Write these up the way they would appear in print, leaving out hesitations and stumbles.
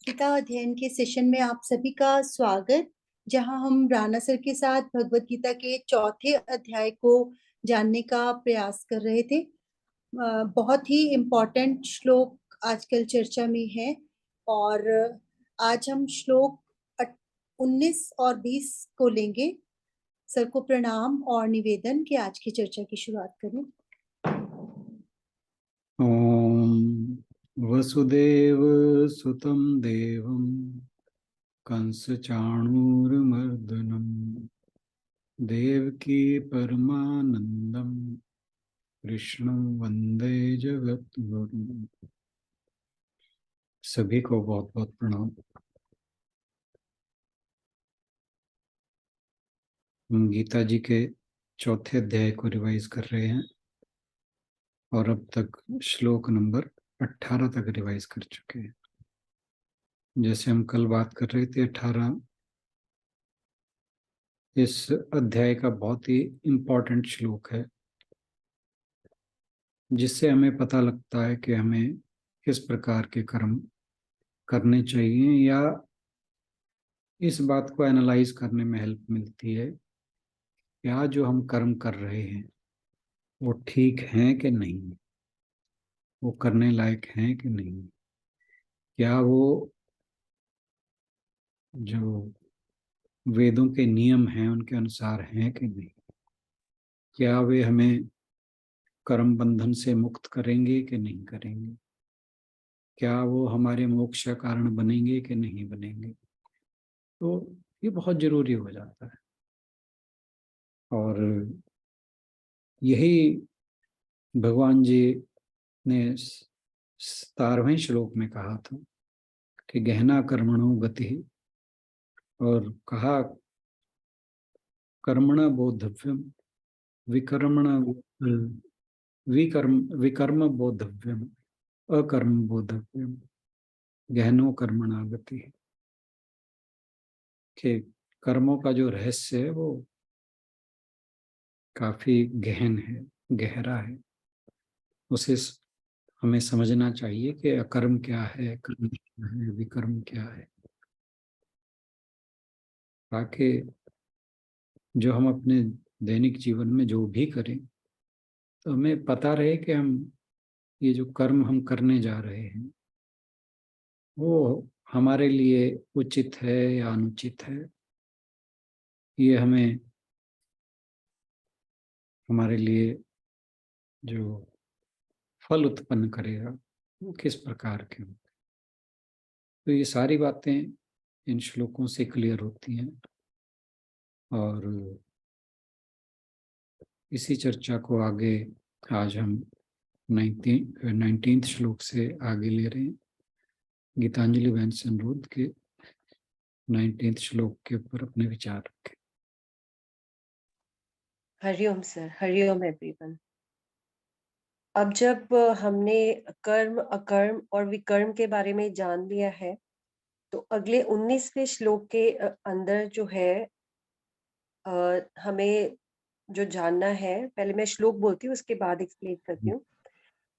गीता अध्ययन के सेशन में आप सभी का स्वागत। जहां हम राणा सर के साथ भगवत गीता के चौथे अध्याय को जानने का प्रयास कर रहे थे। बहुत ही इम्पोर्टेंट श्लोक आजकल चर्चा में है और आज हम श्लोक 19 और 20 को लेंगे। सर को प्रणाम और निवेदन कि आज की चर्चा की शुरुआत करें। ओम वसुदेव सुतं देवं कंसचाणूरमर्दनं देवकी परमानंदं कृष्णं वंदे जगद्गुरुं। सभी को बहुत बहुत प्रणाम। हम गीता जी के चौथे अध्याय को रिवाइज कर रहे हैं और अब तक श्लोक नंबर 18 तक रिवाइज कर चुके हैं। जैसे हम कल बात कर रहे थे, 18 इस अध्याय का बहुत ही इम्पोर्टेंट श्लोक है, जिससे हमें पता लगता है कि हमें किस प्रकार के कर्म करने चाहिए, या इस बात को एनालाइज करने में हेल्प मिलती है क्या जो हम कर्म कर रहे हैं वो ठीक हैं कि नहीं, वो करने लायक हैं कि नहीं, क्या वो जो वेदों के नियम हैं उनके अनुसार हैं कि नहीं, क्या वे हमें कर्म बंधन से मुक्त करेंगे कि नहीं करेंगे, क्या वो हमारे मोक्ष का कारण बनेंगे कि नहीं बनेंगे। तो ये बहुत जरूरी हो जाता है। और यही भगवान जी ने 17वें श्लोक में कहा था कि गहना कर्मणो गति, और कहा कर्मण बोधव्यम विकर्मण विकर्म बोधव्यम अकर्म बोधव्यम गहनो कर्मणा गति, कि कर्मों का जो रहस्य है वो काफी गहन है, गहरा है। उसे हमें समझना चाहिए कि अकर्म क्या है, कर्म क्या है, विकर्म क्या है, ताकि जो हम अपने दैनिक जीवन में जो भी करें तो हमें पता रहे कि हम ये जो कर्म हम करने जा रहे हैं वो हमारे लिए उचित है या अनुचित है। ये हमें हमारे लिए जो फल उत्पन्न करेगा वो किस प्रकार के हों। तो ये सारी बातें इन श्लोकों से क्लियर होती हैं और इसी चर्चा को आगे आज हम 19th श्लोक से आगे ले रहे हैं। गीतांजलि बहन से अनुरोध के 19th श्लोक के ऊपर अपने विचार रखें। Hariom sir, Hariom everyone. अब जब हमने कर्म, अकर्म और विकर्म के बारे में जान लिया है, तो अगले 19वें श्लोक के अंदर जो है हमें जो जानना है, पहले मैं श्लोक बोलती हूँ उसके बाद एक्सप्लेन करती हूँ।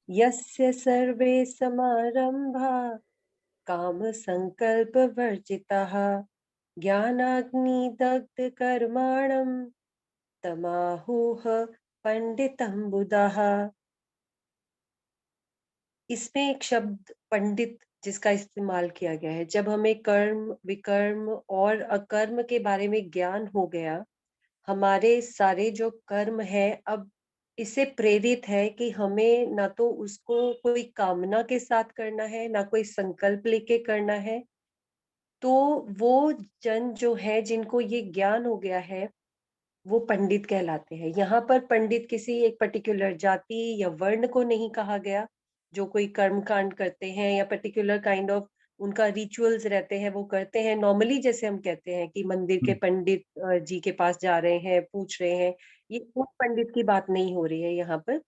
यस्य सर्वे समारंभा काम संकल्प वर्जिताः ज्ञानाग्नि दग्ध कर्माणं तमाहुः पंडितं बुधाः। इसमें एक शब्द पंडित जिसका इस्तेमाल किया गया है, जब हमें कर्म, विकर्म और अकर्म के बारे में ज्ञान हो गया, हमारे सारे जो कर्म है अब इससे प्रेरित है कि हमें ना तो उसको कोई कामना के साथ करना है, ना कोई संकल्प लेके करना है। तो वो जन जो है जिनको ये ज्ञान हो गया है, वो पंडित कहलाते हैं। यहाँ पर पंडित किसी एक पर्टिकुलर जाति या वर्ण को नहीं कहा गया, जो कोई कर्म कांड करते हैं या पर्टिकुलर काइंड ऑफ उनका रिचुअल्स रहते हैं वो करते हैं। नॉर्मली जैसे हम कहते हैं कि मंदिर के पंडित जी के पास जा रहे हैं, पूछ रहे हैं, ये उन पंडित की बात नहीं हो रही है यहाँ पर।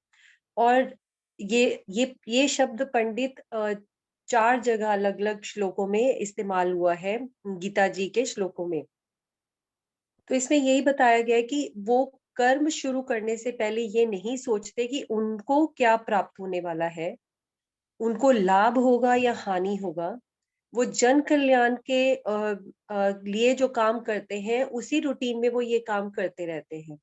और ये शब्द पंडित 4 जगह अलग-अलग श्लोकों में इस्तेमाल हुआ है, गीता जी के श्लोकों में। तो इसमें यही बताया गया है कि वो कर्म शुरू करने से पहले ये नहीं सोचते कि उनको क्या प्राप्त होने वाला है, उनको लाभ होगा या हानि होगा। वो जन कल्याण के लिए जो काम करते हैं, उसी रूटीन में वो ये काम करते रहते हैं।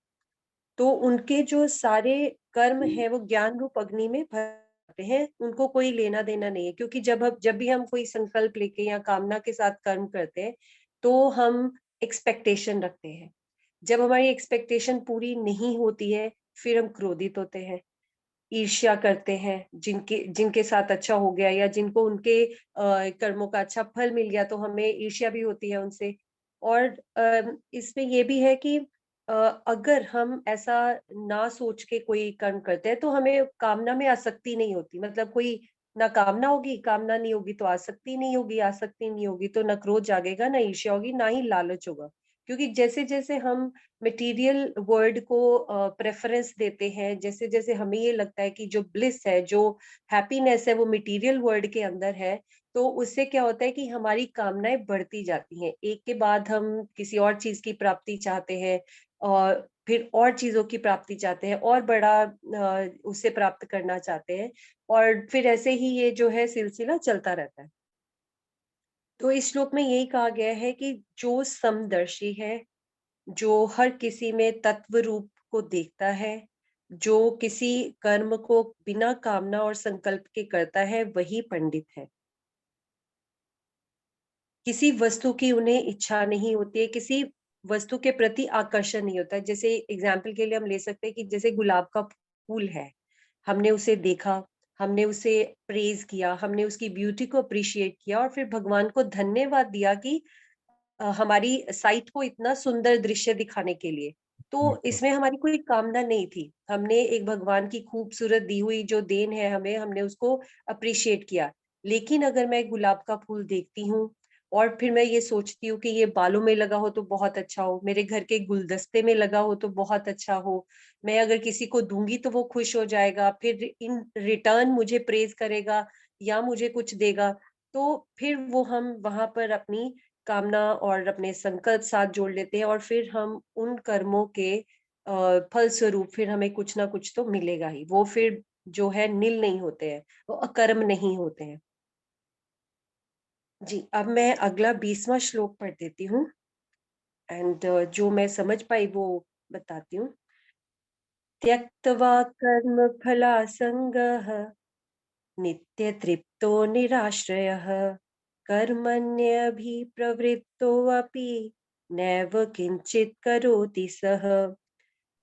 तो उनके जो सारे कर्म हैं वो ज्ञान रूप अग्नि में भरते हैं, उनको कोई लेना देना नहीं है, क्योंकि जब भी हम कोई संकल्प लेके या कामना के साथ कर्म करते हैं, तो हम एक्सपेक्टेशन रखते हैं। जब हमारी एक्सपेक्टेशन पूरी नहीं होती है, फिर हम क्रोधित होते हैं, ईर्ष्या करते हैं, जिनके जिनके साथ अच्छा हो गया या जिनको उनके कर्मों का अच्छा फल मिल गया, तो हमें ईर्ष्या भी होती है उनसे। और इसमें ये भी है कि अ, अगर हम ऐसा ना सोच के कोई कर्म करते हैं, तो हमें कामना में आसक्ति नहीं होती। मतलब कोई ना कामना होगी, कामना नहीं होगी तो आसक्ति नहीं होगी, आसक्ति नहीं होगी तो ना क्रोध जागेगा, ना ईर्ष्या होगी, ना ही लालच होगा। क्योंकि जैसे-जैसे हम मटेरियल वर्ल्ड को प्रेफरेंस देते हैं, जैसे-जैसे हमें ये लगता है कि जो ब्लिस है, जो हैप्पीनेस है वो मटेरियल वर्ल्ड के अंदर है, तो उससे क्या होता है कि हमारी कामनाएँ बढ़ती जाती हैं। एक के बाद हम किसी और चीज़ की प्राप्ति चाहते हैं और फिर और चीज़ों की प्राप्ति चाहते हैं और बड़ा उससे प्राप्त करना चाहते हैं और फिर ऐसे ही ये जो है सिलसिला चलता रहता है। तो इस श्लोक में यही कहा गया है कि जो समदर्शी है, जो हर किसी में तत्व रूप को देखता है, जो किसी कर्म को बिना कामना और संकल्प के करता है, वही पंडित है। किसी वस्तु की उन्हें इच्छा नहीं होती है, किसी वस्तु के प्रति आकर्षण नहीं होता है। जैसे एग्ज़ाम्पल के लिए हम ले सकते हैं कि जैसे गुलाब का फूल है, हमने उसे देखा, हमने उसे प्रेज़ किया, हमने उसकी ब्यूटी को एप्रिशिएट किया और फिर भगवान को धन्यवाद दिया कि हमारी साइट को इतना सुंदर दृश्य दिखाने के लिए। तो बिल्कुल। इसमें हमारी कोई कामना नहीं थी। हमने एक भगवान की खूबसूरत दी हुई जो देन है हमें, हमने उसको एप्रिशिएट किया। लेकिन अगर मैं गुलाब का फूल देखती हूँ और फिर मैं ये सोचती हूँ कि ये बालों में लगा हो तो बहुत अच्छा हो, मेरे घर के गुलदस्ते में लगा हो तो बहुत अच्छा हो, मैं अगर किसी को दूँगी तो वो खुश हो जाएगा, फिर इन रिटर्न मुझे प्रेज़ करेगा या मुझे कुछ देगा, तो फिर वो हम वहाँ पर अपनी कामना और अपने संकल्प साथ जोड़ लेते हैं और फिर हम उन कर्मों के फल स्वरूप फिर हमें कुछ ना कुछ तो मिलेगा ही। वो फिर जो है निल नहीं होते हैं, वो अकर्म नहीं होते हैं। जी, अब मैं अगला 20वाँ श्लोक पढ़ देती हूँ एंड जो मैं समझ पाई वो बताती हूँ। त्यक्त्वा कर्मफलासङ्गः नित्यतृप्तो निराश्रयः कर्मण्यभिप्रवृत्तोऽपि नैव किंचित करोति सः।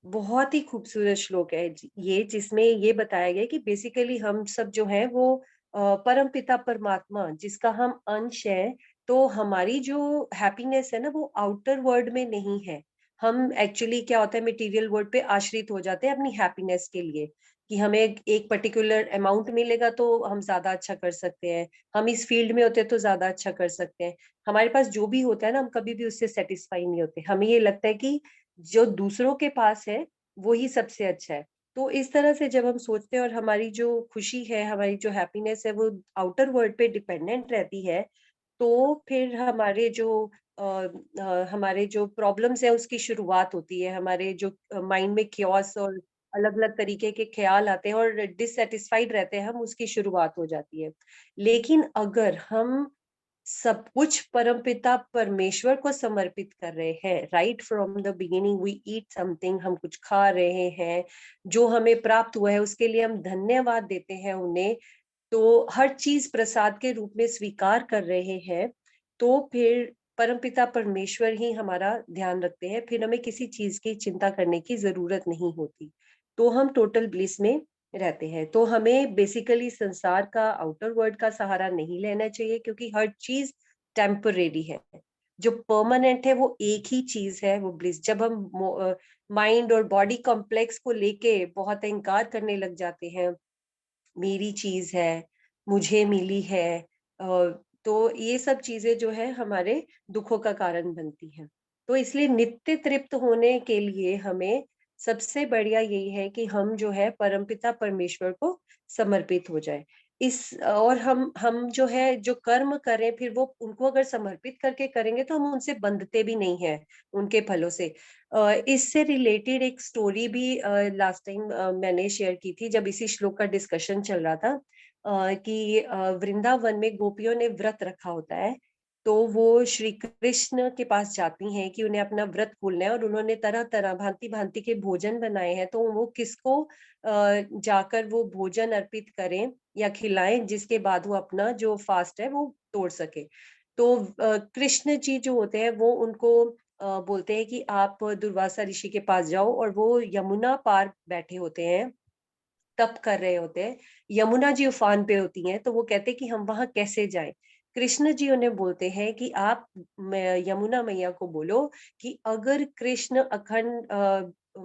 बहुत ही खूबसूरत श्लोक है ये, जिसमें ये बताया गया है कि बेसिकली हम सब जो है वो परमपिता परमात्मा जिसका हम अंश है, तो हमारी जो हैप्पीनेस है ना वो आउटर वर्ल्ड में नहीं है। हम एक्चुअली क्या होता है मटेरियल वर्ल्ड पे आश्रित हो जाते हैं अपनी हैप्पीनेस के लिए कि हमें एक पर्टिकुलर अमाउंट मिलेगा तो हम ज्यादा अच्छा कर सकते हैं, हम इस फील्ड में होते हैं तो ज्यादा अच्छा कर सकते हैं। हमारे पास जो भी होता है ना हम कभी भी उससे सेटिस्फाई नहीं होते, हमें ये लगता है कि जो दूसरों के पास है, वो ही सबसे अच्छा है। तो इस तरह से जब हम सोचते हैं और हमारी जो खुशी है, हमारी जो हैप्पीनेस है, वो आउटर वर्ल्ड पे डिपेंडेंट रहती है, तो फिर हमारे जो प्रॉब्लम्स हैं, उसकी शुरुआत होती है। हमारे जो माइंड में chaos और अलग-अलग तरीके के ख़्याल आते हैं और डिससैटिस्फाइड रहते हैं हम, उसकी शुरुआत हो जाती है। लेकिन अगर हम सब कुछ परमपिता परमेश्वर को समर्पित कर रहे हैं, right from the beginning we eat something, हम कुछ खा रहे हैं, जो हमें प्राप्त हुआ है उसके लिए हम धन्यवाद देते हैं उन्हें, तो हर चीज प्रसाद के रूप में स्वीकार कर रहे हैं, तो फिर परमपिता परमेश्वर ही हमारा ध्यान रखते हैं, फिर हमें किसी चीज की चिंता करने की जरूरत नहीं होती। तो हम टोटल ब्लिस में रहते हैं। तो हमें बेसिकली संसार का आउटर वर्ल्ड का सहारा नहीं लेना चाहिए, क्योंकि हर चीज टेम्परेरी है। जो परमानेंट है वो एक ही चीज है, वो ब्लिस। जब हम माइंड और बॉडी कॉम्प्लेक्स को लेके बहुत अहंकार करने लग जाते हैं, मेरी चीज है, मुझे मिली है, तो ये सब चीजें जो है हमारे दुखों का कारण बनती हैं। तो इसलिए नित्य तृप्त होने के लिए हमें सबसे बढ़िया यही है कि हम जो है परमपिता परमेश्वर को समर्पित हो जाए। इस और हम जो है जो कर्म करें फिर वो उनको अगर समर्पित करके करेंगे तो हम उनसे बंधते भी नहीं हैं उनके फलों से। इससे रिलेटेड एक स्टोरी भी लास्ट टाइम मैंने शेयर की थी जब इसी श्लोक का डिस्कशन चल रहा था। कि वृंदावन में गोपियों ने व्रत रखा होता है, तो वो श्री कृष्ण के पास जाती हैं कि उन्हें अपना व्रत खोलना है, और उन्होंने तरह तरह भांति भांति के भोजन बनाए हैं, तो वो किसको जाकर वो भोजन अर्पित करें या खिलाएं, जिसके बाद वो अपना जो फास्ट है वो तोड़ सके। तो कृष्ण जी जो होते हैं वो उनको बोलते हैं कि आप दुर्वासा ऋषि के पास जाओ, और वो यमुना पार बैठे होते हैं, तप कर रहे होते हैं। यमुना जी उफान पे होती हैं, तो वो कहते हैं कि हम वहां कैसे जाएं। कृष्ण जी उन्हें बोलते हैं कि आप यमुना मैया को बोलो कि अगर कृष्ण अखंड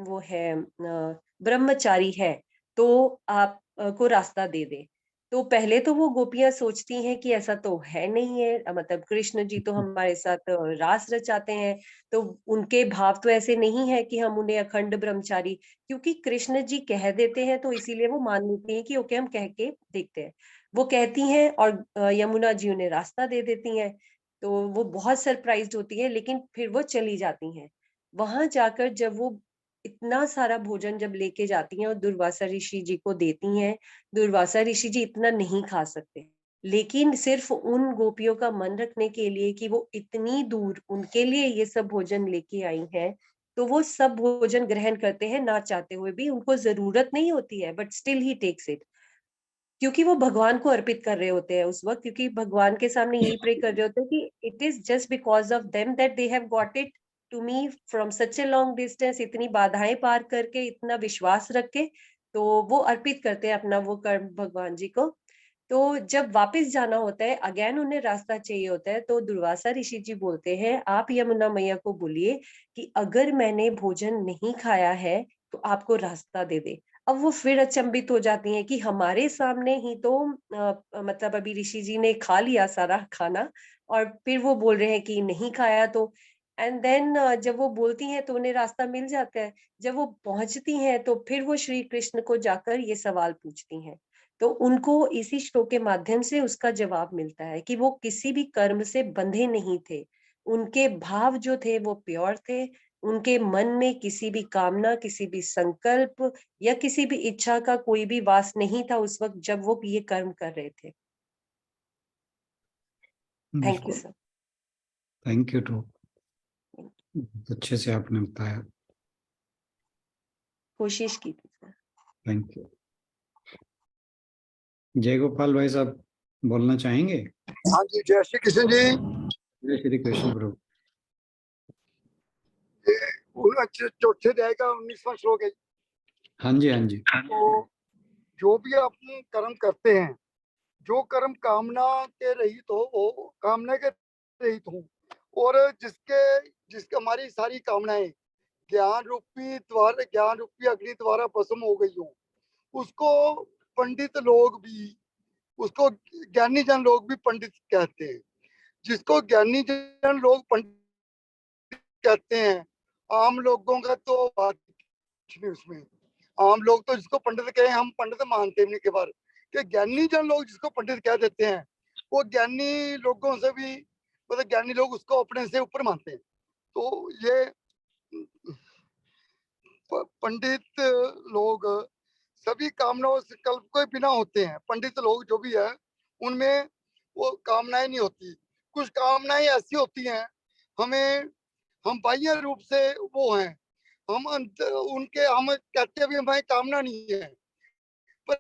वो है ब्रह्मचारी है, तो आप को रास्ता दे दे। तो पहले तो वो गोपियां सोचती हैं कि ऐसा तो है नहीं है, मतलब कृष्ण जी तो हमारे साथ रास रचाते हैं, तो उनके भाव तो ऐसे नहीं है कि हम उन्हें अखंड ब्रह्मचारी, क्योंकि कृष्ण जी कह देते हैं तो इसीलिए वो मान लेती हैं कि ओके हम कह के देखते हैं। वो कहती हैं और यमुना जी उन्हें रास्ता दे देती हैं, तो वो बहुत सरप्राइज्ड होती है, लेकिन फिर वो चली जाती हैं। वहां जाकर जब वो इतना सारा भोजन जब लेके जाती हैं और दुर्वासा ऋषि जी को देती हैं, दुर्वासा ऋषि जी इतना नहीं खा सकते, लेकिन सिर्फ उन गोपियों का मन रखने के लिए कि वो इतनी दूर उनके लिए ये सब भोजन लेके आई हैं, तो वो सब भोजन ग्रहण करते हैं ना चाहते हुए भी, उनको जरूरत नहीं होती है, but still he takes it, क्योंकि वो भगवान को अर्पित कर रहे होते हैं उस वक्त, क्योंकि भगवान के सामने यही प्रे कर रहे होते हैं कि it is just because of them that they have got it to me from such a long distance, इतनी बाधाएं पार करके, इतना विश्वास रख के, तो वो अर्पित करते हैं अपना वो कर्म भगवान जी को। तो जब वापस जाना होता है, अगेन उन्हें रास्ता चाहिए होता है, तो दुर्वासा ऋषि जी बोलते हैं आप यमुना मैया को बोलिए कि अगर मैंने भोजन नहीं खाया है तो आपको रास्ता दे दे। अब वो फिर अचंभित हो जाती हैं कि हमारे सामने ही तो मतलब अभी ऋषि जी ने खा लिया सारा खाना, और फिर वो बोल रहे हैं कि नहीं खाया, तो एंड देन जब वो बोलती हैं तो उन्हें रास्ता मिल जाता है। जब वो पहुंचती हैं तो फिर वो श्री कृष्ण को जाकर ये सवाल पूछती हैं, तो उनको इसी श्लोक के माध्यम से उसका जवाब मिलता है कि वो किसी भी कर्म से बंधे नहीं थे, उनके भाव जो थे वो प्योर थे, उनके मन में किसी भी कामना, किसी भी संकल्प या किसी भी इच्छा का कोई भी वास नहीं था उस वक्त जब वो ये कर्म कर रहे थे। Thank you sir. Thank you too, अच्छे से आपने बताया, कोशिश की थी सर। Thank you. जय गोपाल भाई साहब बोलना चाहेंगे? हाँ जी, जय श्री कृष्ण जी। जय श्री कृष्ण प्रभु। चौथे अध्याय का 19वां श्लोक है। हाँ जी, हाँ जी। तो जो भी आप कर्म करते हैं, जो कर्म कामना के रहित हो वो कामना के रहित हो, और जिसके हमारी सारी कामनाएं ज्ञान रूपी अग्नि द्वारा भस्म हो गई हो, उसको पंडित लोग भी, उसको ज्ञानी जन लोग भी पंडित कहते हैं। जिसको ज्ञानी जन लोग पंडित कहते हैं, आम लोगों का तो बात नहीं उसमें। आम लोग तो जिसको पंडित कहे, हम पंडित मानते हैं के बारे कि ज्ञानी जन लोग जिसको पंडित कह देते हैं, वो ज्ञानी लोगों से भी, मतलब ज्ञानी लोग उसको अपने से ऊपर मानते हैं। तो ये पंडित लोग सभी कामनाओं से कल्प के बिना होते हैं। पंडित लोग जो भी है उनमें वो कामनाएं नहीं होती। कुछ कामनाएं ऐसी होती हैं, हम बाह्य रूप से वो हैं, हम उनके हम कहते भी हमारी कामना नहीं है, पर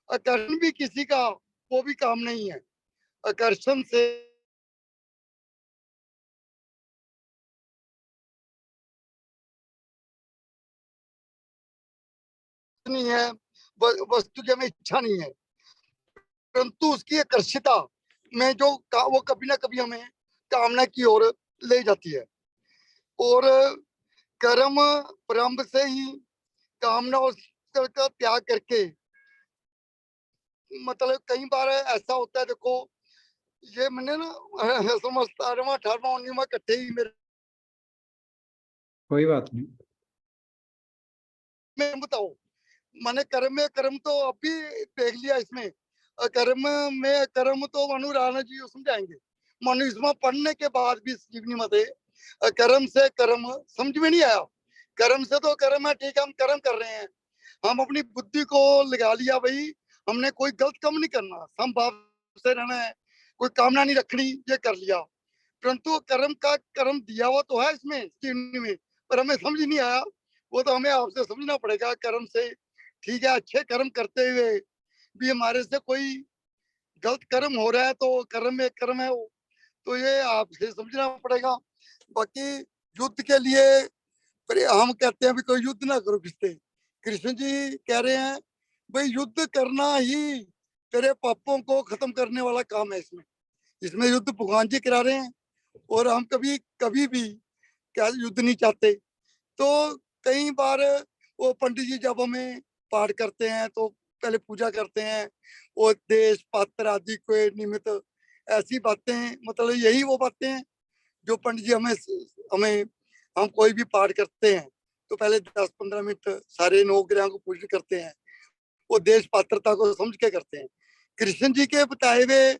आकर्षण भी किसी का वो भी काम नहीं है। आकर्षण से नहीं है, वस्तु की हमें इच्छा नहीं है, परंतु उसकी आकर्षिता में जो वो कभी ना कभी हमें कामना की ओर ले जाती है। और कर्म प्रारंभ से ही कामना का त्याग करके, मतलब कई बार ऐसा होता है, देखो ये मैंने ना समझता 18वां 19वां इकट्ठे ही मेरे कोई बात नहीं, में बताओ। मैंने कर्म तो अभी देख लिया इसमें। कर्म तो मनु राणा जी समझाएंगे। मनु इसमें पढ़ने के बाद भी जीवनी मते कर्म से कर्म समझ में नहीं आया। कर्म से तो कर्म है, ठीक है, हम कर्म कर रहे हैं, हम अपनी बुद्धि को लगा लिया भाई, हमने कोई गलत काम नहीं करना, समभाव से रहना है, कोई कामना नहीं रखनी, ये कर लिया। परंतु कर्म का कर्म दिया हुआ तो है इसमें जीवनी में, पर हमें समझ नहीं आया। वो तो हमें आपसे समझना पड़ेगा। कर्म से ठीक है, अच्छे कर्म करते हुए भी हमारे से कोई गलत कर्म हो रहा है तो कर्म में कर्म है वो, तो ये आपसे समझना पड़ेगा। बाकी युद्ध के लिए हम कहते हैं भी कोई युद्ध ना करो किससे। कृष्ण जी कह रहे हैं भाई युद्ध करना ही तेरे पापों को खत्म करने वाला काम है। इसमें इसमें युद्ध भगवान जी करा रहे हैं, और हम कभी कभी भी क्या युद्ध नहीं चाहते। तो कई बार वो पंडित जी जब हमें पाठ करते हैं तो पहले पूजा करते हैं, और देश पात्र आदि के निमित्त ऐसी बातें, मतलब यही वो बातें हैं जो पंडित जी हमें हमें हम कोई भी पाठ करते हैं तो पहले 10-15 मिनट सारे नौ ग्रहों को पूजन करते हैं, वो देश पात्रता को समझ के करते हैं। कृष्ण जी के बताए हुए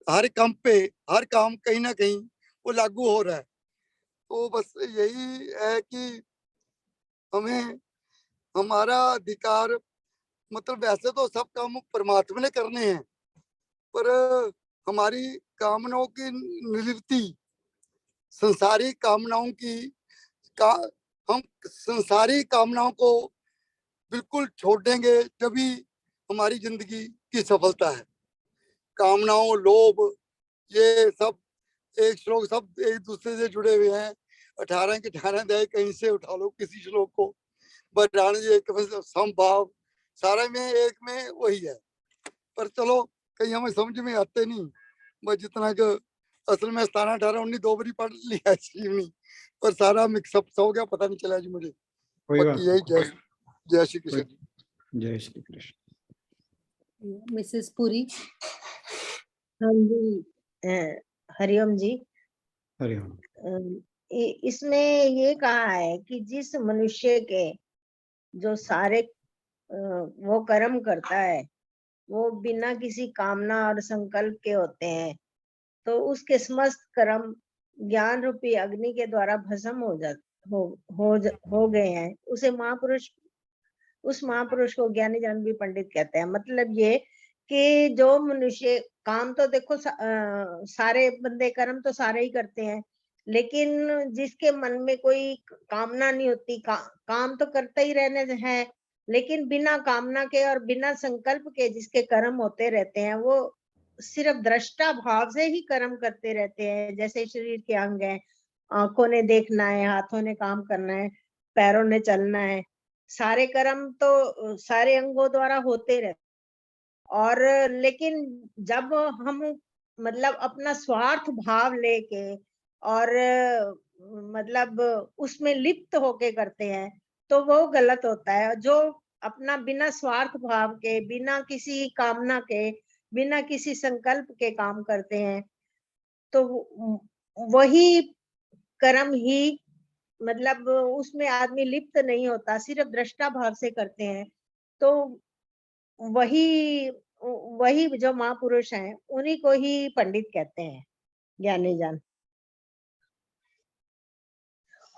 हर काम पे हर काम कहीं ना कहीं वो लागू हो रहा है। तो बस यही है कि हमें हमारा अधिकार, मतलब वैसे तो सब काम परमात्मा ने करने हैं, पर हमारी कामनाओं की निवृत्ति, संसारी कामनाओं की का हम संसारी कामनाओं को बिल्कुल छोड़ देंगे तभी हमारी जिंदगी की सफलता है। कामनाओं, लोभ, ये सब एक श्लोक सब एक दूसरे से जुड़े हुए हैं। 18 के 18 अध्याय कहीं से उठा लो किसी श्लोक को, बट एक समभाव सारे में एक में वही है। पर चलो कहीं हमें समझ में आते नहीं, बस जितना कि असल में 17, 18, 19 दो बारी पढ़ लिया जीवनी, पर सारा मिक्सअप हो गया, पता नहीं चला जी मुझे। कोई बात बाकी यही नहीं। जय श्री कृष्ण। जय श्री कृष्ण। मिसेस पुरी। हाँ जी, हरिओम जी। हरिओम। इसमें ये कहा है कि जिस मनुष्य के जो सारे वो कर्म करता है वो बिना किसी कामना और संकल्प के होते हैं, तो उसके समस्त कर्म ज्ञान रूपी अग्नि के द्वारा भस्म हो गए हैं। उसे महापुरुष, उस महापुरुष को ज्ञानी जन भी पंडित कहते हैं। मतलब ये कि जो मनुष्य काम तो देखो सारे बंदे कर्म तो सारे ही करते हैं, लेकिन जिसके मन में कोई कामना नहीं होती, काम तो करते ही रहने हैं, लेकिन बिना कामना के और बिना संकल्प के जिसके कर्म होते रहते हैं, वो सिर्फ दृष्टा भाव से ही कर्म करते रहते हैं। जैसे शरीर के अंग हैं, आंखों ने देखना है, हाथों ने काम करना है, पैरों ने चलना है, सारे कर्म तो सारे अंगों द्वारा होते रहते। और लेकिन जब हम मतलब अपना स्वार्थ भाव लेके और मतलब उसमें लिप्त होके करते हैं तो वो गलत होता है। जो अपना बिना स्वार्थ भाव के, बिना किसी कामना के, बिना किसी संकल्प के काम करते हैं, तो वही कर्म ही मतलब उसमें आदमी लिप्त नहीं होता, सिर्फ दृष्टा भाव से करते हैं। तो वही वही जो महापुरुष हैं उन्हीं को ही पंडित कहते हैं, ज्ञानी जन।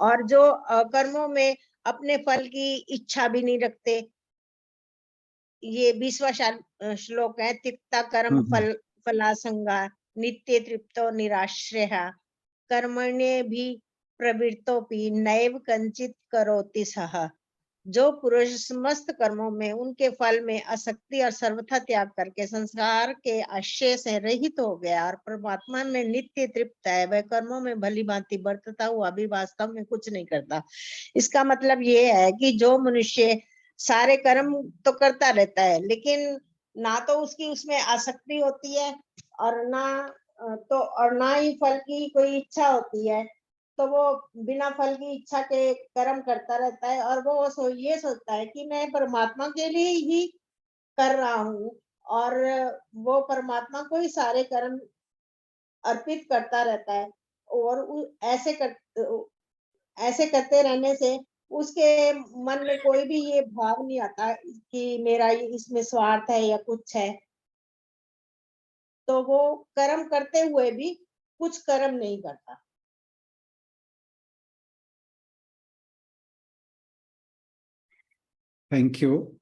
और जो कर्मों में अपने फल की इच्छा भी नहीं रखते, ये 20वां श्लोक है, तिक्ता कर्म फलासंगा नित्य तृप्तो निराश्रय कर्मण्ये भी प्रवृत्तोपि नैव कंचित करोति सह। जो पुरुष समस्त कर्मों में उनके फल में आसक्ति और सर्वथा त्याग करके संसार के आश्रय से रहित हो गया और परमात्मा में नित्य तृप्त है, वह कर्मों में भली भांति बरतता हुआ भी वास्तव में कुछ नहीं करता। इसका मतलब ये है कि जो मनुष्य सारे कर्म तो करता रहता है, लेकिन ना तो उसकी उसमें आसक्ति होती है और ना ही फल की कोई इच्छा होती है, तो वो बिना फल की इच्छा के कर्म करता रहता है और वो ये सोचता है कि मैं परमात्मा के लिए ही कर रहा हूँ, और वो परमात्मा को ही सारे कर्म अर्पित करता रहता है। और ऐसे करते रहने से उसके मन में कोई भी ये भाव नहीं आता कि मेरा इसमें स्वार्थ है या कुछ है, तो वो कर्म करते हुए भी कुछ कर्म नहीं करता। Thank you.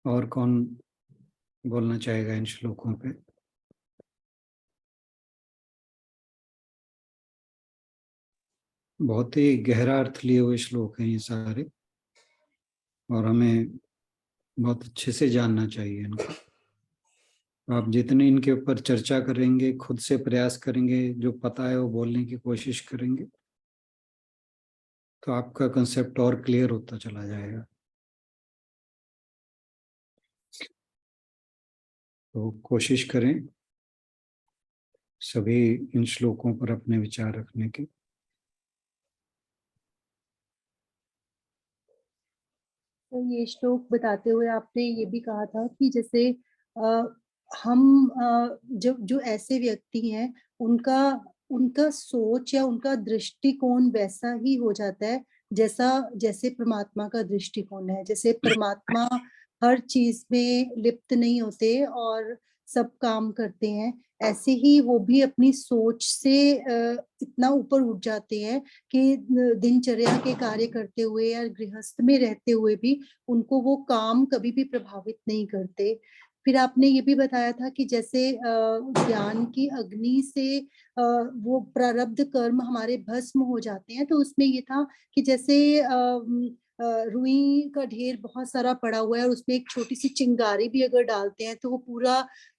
और कौन बोलना चाहेगा इन श्लोकों पे? बहुत ही गहरा अर्थ लिए हुए श्लोक हैं ये सारे, और हमें बहुत अच्छे से जानना चाहिए इनको। आप जितने इनके ऊपर चर्चा करेंगे, खुद से प्रयास करेंगे, जो पता है वो बोलने की कोशिश करेंगे, तो आपका कंसेप्ट और क्लियर होता चला जाएगा। तो कोशिश करें सभी इन श्लोकों पर अपने विचार रखने की। तो ये श्लोक बताते हुए आपने ये भी कहा था कि जैसे हम जो जो ऐसे व्यक्ति हैं उनका उनका सोच या उनका दृष्टिकोण वैसा ही हो जाता है जैसा जैसे परमात्मा का दृष्टिकोण है। जैसे परमात्मा हर चीज में लिप्त नहीं होते और सब काम करते हैं, ऐसे ही वो भी अपनी सोच से इतना ऊपर उठ जाते हैं कि दिनचर्या के कार्य करते हुए या गृहस्थ में रहते हुए भी उनको वो काम कभी भी प्रभावित नहीं करते। फिर आपने ये भी बताया था कि जैसे ज्ञान की अग्नि से वो प्रारब्ध कर्म हमारे भस्म हो जाते हैं, तो उसमें ये था कि जैसे रुई का ढेर बहुत सारा पड़ा हुआ है और उसमें एक छोटी सी चिंगारी भी अगर डालते हैं तो वो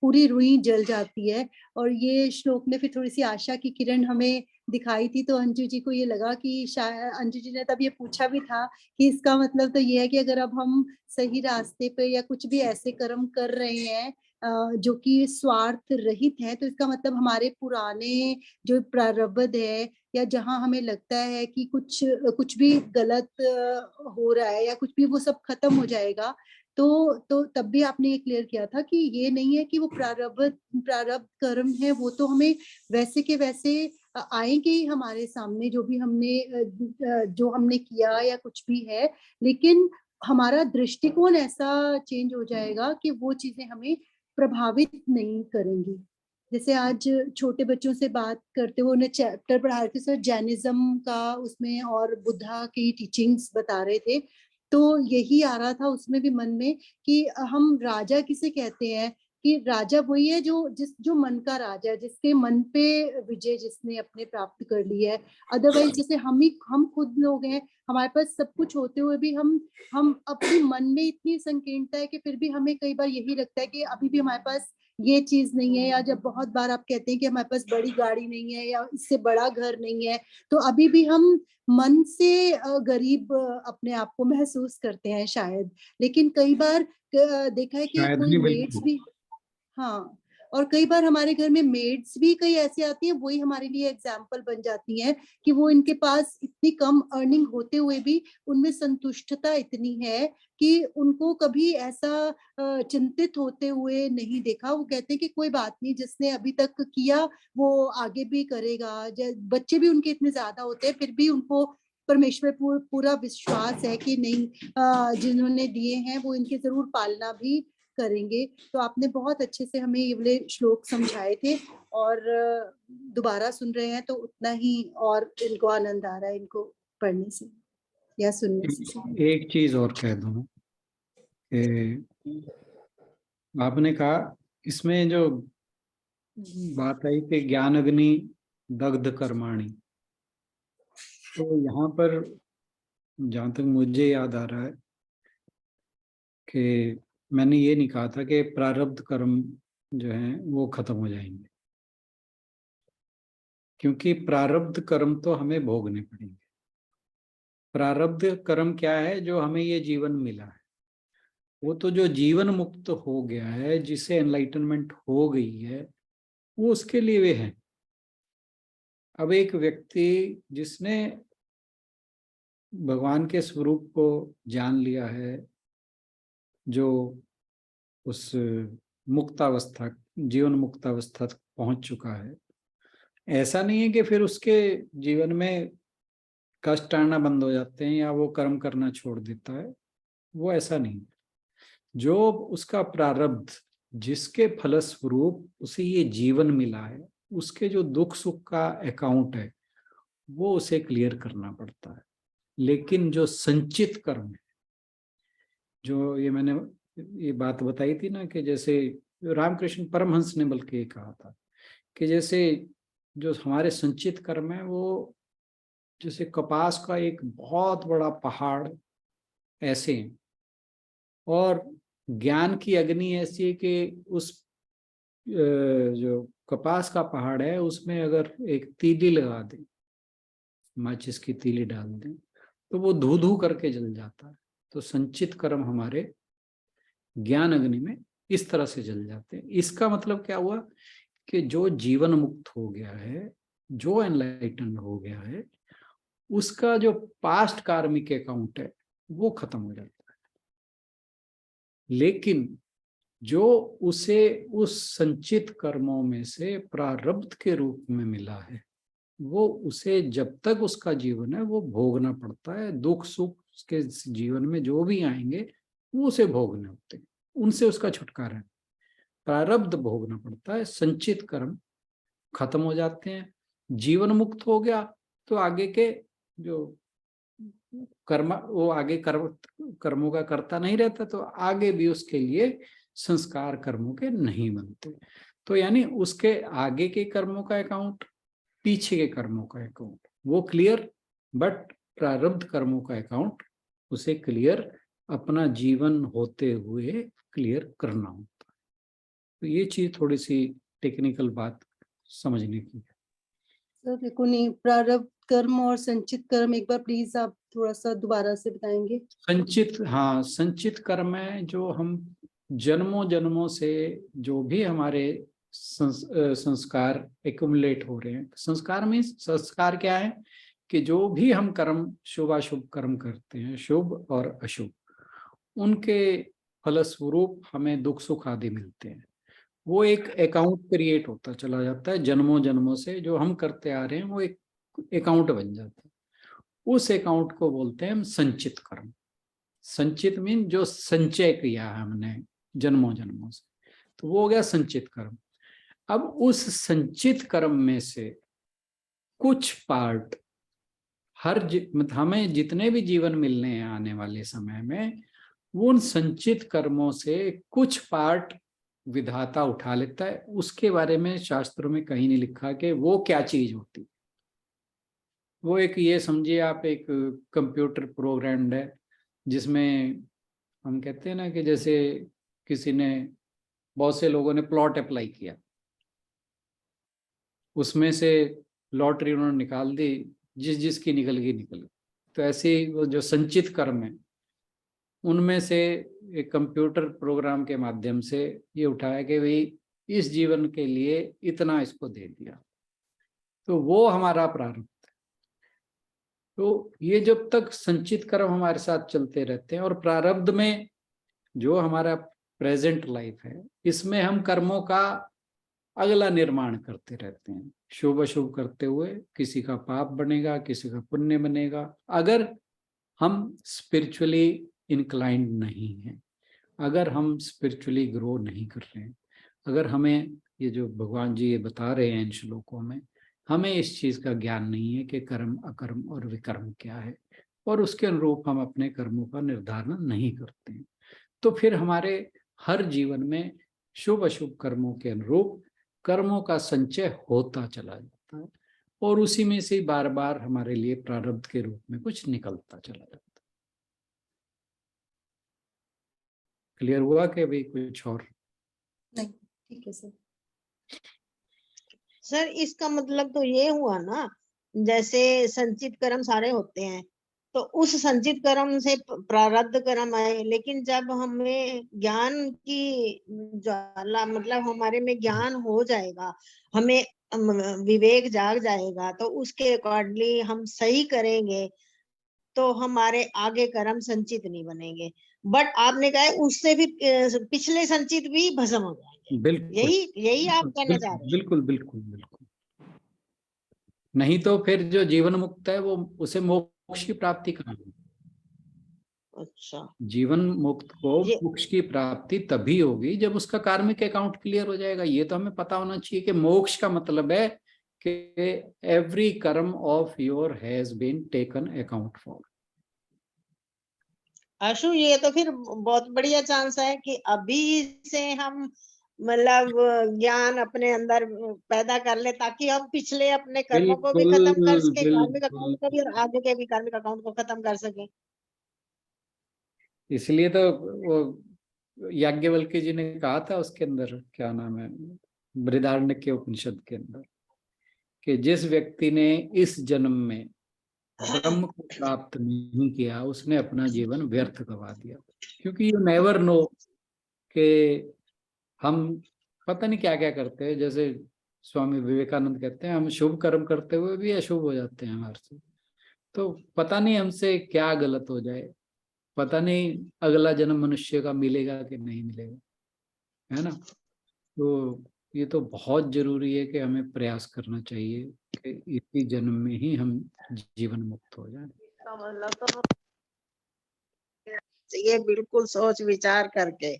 पूरी रुई जल जाती है। और ये श्लोक में फिर थोड़ी सी आशा की किरण हमें दिखाई थी, तो अंजू जी को ये लगा कि शायद अंजू जी ने तब ये पूछा भी था कि इसका मतलब तो ये है कि अगर अब हम सही रास्ते पे या कुछ भी ऐसे कर्म कर रहे हैं जो कि स्वार्थ रहित है, तो इसका मतलब हमारे पुराने जो प्रारब्ध है या जहाँ हमें लगता है कि कुछ भी गलत हो रहा है या कुछ भी, वो सब खत्म हो जाएगा। तो तब भी आपने ये क्लियर किया था कि ये नहीं है कि वो प्रारब्ध कर्म है वो तो हमें वैसे के वैसे आएंगे ही हमारे सामने, जो हमने किया या कुछ भी है, लेकिन हमारा दृष्टिकोण ऐसा चेंज हो जाएगा कि वो चीजें हमें प्रभावित नहीं करेंगी। जैसे आज छोटे बच्चों से बात करते हुए उन्हें चैप्टर पढ़ा रहे थे सर जैनिज्म का, उसमें और बुद्धा की टीचिंग्स बता रहे थे, तो यही आ रहा था उसमें भी मन में कि हम राजा किसे कहते हैं, कि राजा वही है जो मन का राजा है, जिसके मन पे विजय जिसने अपने प्राप्त कर ली है। अदरवाइज जैसे हम खुद लोग हैं, हमारे पास सब कुछ होते हुए भी हम अपने मन में इतनी संकीर्णता है कि फिर भी हमें कई बार यही लगता है कि अभी भी हमारे पास ये चीज नहीं है, या जब बहुत बार आप कहते हैं कि हमारे पास बड़ी गाड़ी नहीं है या इससे बड़ा घर नहीं है, तो अभी भी हम मन से गरीब अपने आप को महसूस करते हैं शायद। लेकिन कई बार देखा है कि शायद कोई नहीं, मेड्स बिल्कुल। भी, हाँ, और कई बार हमारे घर में मेड्स भी कई ऐसी आती हैं, वही हमारे लिए एग्जाम्पल बन जाती हैं कि वो इनके पास इतनी कम अर्निंग होते हुए भी उनमें संतुष्टता इतनी है कि उनको कभी ऐसा चिंतित होते हुए नहीं देखा। वो कहते हैं कि कोई बात नहीं, जिसने अभी तक किया वो आगे भी करेगा। बच्चे भी उनके इतने ज्यादा होते हैं, फिर भी उनको परमेश्वर पूरा विश्वास है कि नहीं, जिन्होंने दिए हैं वो इनकी जरूर पालना भी करेंगे। तो आपने बहुत अच्छे से हमें ये वाले श्लोक समझाए थे, और दोबारा सुन रहे हैं तो उतना ही और इनको आनंद आ रहा है इनको पढ़ने से या सुनने से। एक चीज और कह दूं कि आपने कहा इसमें जो बात आई कि ज्ञान अग्नि दग्ध कर्माणि, तो यहाँ पर जहाँ तक मुझे याद आ रहा है कि मैंने ये नहीं कहा था कि प्रारब्ध कर्म जो हैं वो खत्म हो जाएंगे, क्योंकि प्रारब्ध कर्म तो हमें भोगने पड़ेंगे। प्रारब्ध कर्म क्या है? जो हमें ये जीवन मिला है, वो तो जो जीवन मुक्त हो गया है, जिसे एनलाइटनमेंट हो गई है, वो उसके लिए वे है। अब एक व्यक्ति जिसने भगवान के स्वरूप को जान लिया है, जो उस मुक्तावस्था, जीवन मुक्तावस्था तक पहुंच चुका है, ऐसा नहीं है कि फिर उसके जीवन में कष्ट आना बंद हो जाते हैं या वो कर्म करना छोड़ देता है। वो ऐसा नहीं। जो उसका प्रारब्ध, जिसके फलस्वरूप उसे ये जीवन मिला है, उसके जो दुख सुख का अकाउंट है वो उसे क्लियर करना पड़ता है। लेकिन जो संचित कर्म है, जो ये मैंने ये बात बताई थी ना कि जैसे रामकृष्ण परमहंस ने बल्कि ये कहा था कि जैसे जो हमारे संचित कर्म है वो जैसे कपास का एक बहुत बड़ा पहाड़ ऐसे हैं, और ज्ञान की अग्नि ऐसी है कि उस जो कपास का पहाड़ है उसमें अगर एक तीली लगा दें, माचिस की तीली डाल दें, तो वो धू धू करके जल जाता है। तो संचित कर्म हमारे ज्ञान अग्नि में इस तरह से जल जाते हैं। इसका मतलब क्या हुआ कि जो जीवन मुक्त हो गया है, जो एनलाइटन हो गया है, उसका जो पास्ट कार्मिक अकाउंट है वो खत्म हो जाता है। लेकिन जो उसे उस संचित कर्मों में से प्रारब्ध के रूप में मिला है, वो उसे जब तक उसका जीवन है वो भोगना पड़ता है। दुख सुख उसके जीवन में जो भी आएंगे वो उसे भोगने होते हैं, उनसे उसका छुटकारा है। प्रारब्ध भोगना पड़ता है, संचित कर्म खत्म हो जाते हैं। जीवन मुक्त हो गया तो आगे के जो कर्म, वो आगे कर्मों का करता नहीं रहता, तो आगे भी उसके लिए संस्कार कर्मों के नहीं बनते। तो यानी उसके आगे के कर्मों का अकाउंट, पीछे के कर्मों का अकाउंट वो क्लियर, बट प्रारब्ध कर्मों का अकाउंट उसे क्लियर अपना जीवन होते हुए क्लियर करना होता है। तो ये चीज थोड़ी सी टेक्निकल बात समझने की है। सर देखो नहीं, प्रारब्ध कर्म और संचित कर्म एक बार प्लीज आप थोड़ा सा दोबारा से बताएंगे। संचित, हाँ, संचित कर्म है जो हम जन्मों जन्मों से जो भी हमारे संस्कार एक्युमुलेट हो रहे हैं। संस्कार में संस्कार क्या है कि जो भी हम कर्म, शुभ अशुभ कर्म करते हैं, शुभ और अशुभ, उनके फलस्वरूप हमें दुख सुख आदि मिलते हैं। वो एक अकाउंट क्रिएट होता चला जाता है जन्मों जन्मों से, जो हम करते आ रहे हैं वो एक अकाउंट बन जाता है। उस अकाउंट को बोलते हैं हम संचित कर्म। संचित मीन जो संचय किया है हमने जन्मों जन्मों से, तो वो हो गया संचित कर्म। अब उस संचित कर्म में से कुछ पार्ट हमें जितने भी जीवन मिलने हैं आने वाले समय में, उन संचित कर्मों से कुछ पार्ट विधाता उठा लेता है। उसके बारे में शास्त्रों में कहीं नहीं लिखा कि वो क्या चीज होती। वो एक, ये समझिए आप, एक कंप्यूटर प्रोग्राम है जिसमें हम कहते हैं ना कि जैसे किसी ने, बहुत से लोगों ने प्लॉट अप्लाई किया, उसमें से लॉटरी उन्होंने निकाल दी, जिसकी निकल गई निकल गई। तो ऐसे ही वो जो संचित कर्म है उनमें से एक कंप्यूटर प्रोग्राम के माध्यम से ये उठाया कि भाई इस जीवन के लिए इतना इसको दे दिया, तो वो हमारा प्रारब्ध है। तो ये जब तक संचित कर्म हमारे साथ चलते रहते हैं, और प्रारब्ध में जो हमारा प्रेजेंट लाइफ है, इसमें हम कर्मों का अगला निर्माण करते रहते हैं, शुभ अशुभ करते हुए। किसी का पाप बनेगा, किसी का पुण्य बनेगा, अगर हम स्पिरिचुअली इंक्लाइंड नहीं हैं, अगर हम स्पिरिचुअली ग्रो नहीं कर रहे हैं, अगर हमें ये जो भगवान जी ये बता रहे हैं इन श्लोकों में, हमें इस चीज का ज्ञान नहीं है कि कर्म अकर्म और विकर्म क्या है, और उसके अनुरूप हम अपने कर्मों का निर्धारण नहीं करते हैं, तो फिर हमारे हर जीवन में शुभ अशुभ कर्मों के अनुरूप कर्मों का संचय होता चला जाता है, और उसी में से बार बार हमारे लिए प्रारब्ध के रूप में कुछ निकलता चला जाता है। क्लियर हुआ कि भाई कुछ और? नहीं, ठीक है सर। सर इसका मतलब तो ये हुआ ना, जैसे संचित कर्म सारे होते हैं, तो उस संचित कर्म से प्रारब्ध कर्म आए, लेकिन जब हमें ज्ञान की ज्वाला, मतलब हमारे में ज्ञान हो जाएगा, हमें विवेक जाग जाएगा, तो उसके अकॉर्डिंगली हम सही करेंगे, तो हमारे आगे कर्म संचित नहीं बनेंगे। बट आपने कहा है उससे भी पिछले संचित भी भस्म हो जाएंगे। बिल्कुल, यही आप कहना चाह रहे हैं? बिल्कुल बिल्कुल बिल्कुल। नहीं तो फिर जो जीवन मुक्त है वो, उसे मोक्ष की प्राप्ति कहाँ है? अच्छा, जीवन मुक्त को मोक्ष की प्राप्ति तभी होगी जब उसका कार्मिक अकाउंट क्लियर हो जाएगा। ये तो हमें पता होना चाहिए कि मोक्ष का मतलब है कि every karma of your has been taken account for. Ashu, ये तो फिर बहुत बढ़िया चांस है कि अभी से हम मतलब ज्ञान अपने अंदर पैदा कर ले, ताकि हम पिछले अपने कर्मों को भी बिल्कुल खत्म कर सके, कार्मिक बिल्कुल। अकाउंट को भी, और आगे के भी कार्मिक अकाउंट को खत्म कर सके। इसलिए तो वो याज्ञवल्क्य जी ने कहा था उसके अंदर, क्या नाम है, बृहदारण्यक उपनिषद के अंदर, कि जिस व्यक्ति ने इस जन्म में ब्रह्म को प्राप्त नहीं किया उसने अपना जीवन व्यर्थ गवा दिया। क्योंकि यू नेवर नो कि हम पता नहीं क्या क्या करते हैं। जैसे स्वामी विवेकानंद कहते हैं, हम शुभ कर्म करते हुए भी अशुभ हो जाते हैं हमारे से। तो पता नहीं हमसे क्या गलत हो जाए, पता नहीं अगला जन्म मनुष्य का मिलेगा कि नहीं मिलेगा, है ना। तो ये तो बहुत जरूरी है कि हमें प्रयास करना चाहिए कि इसी जन्म में ही हम जीवन मुक्त हो जाए। इसका मतलब तो ये बिल्कुल सोच विचार करके।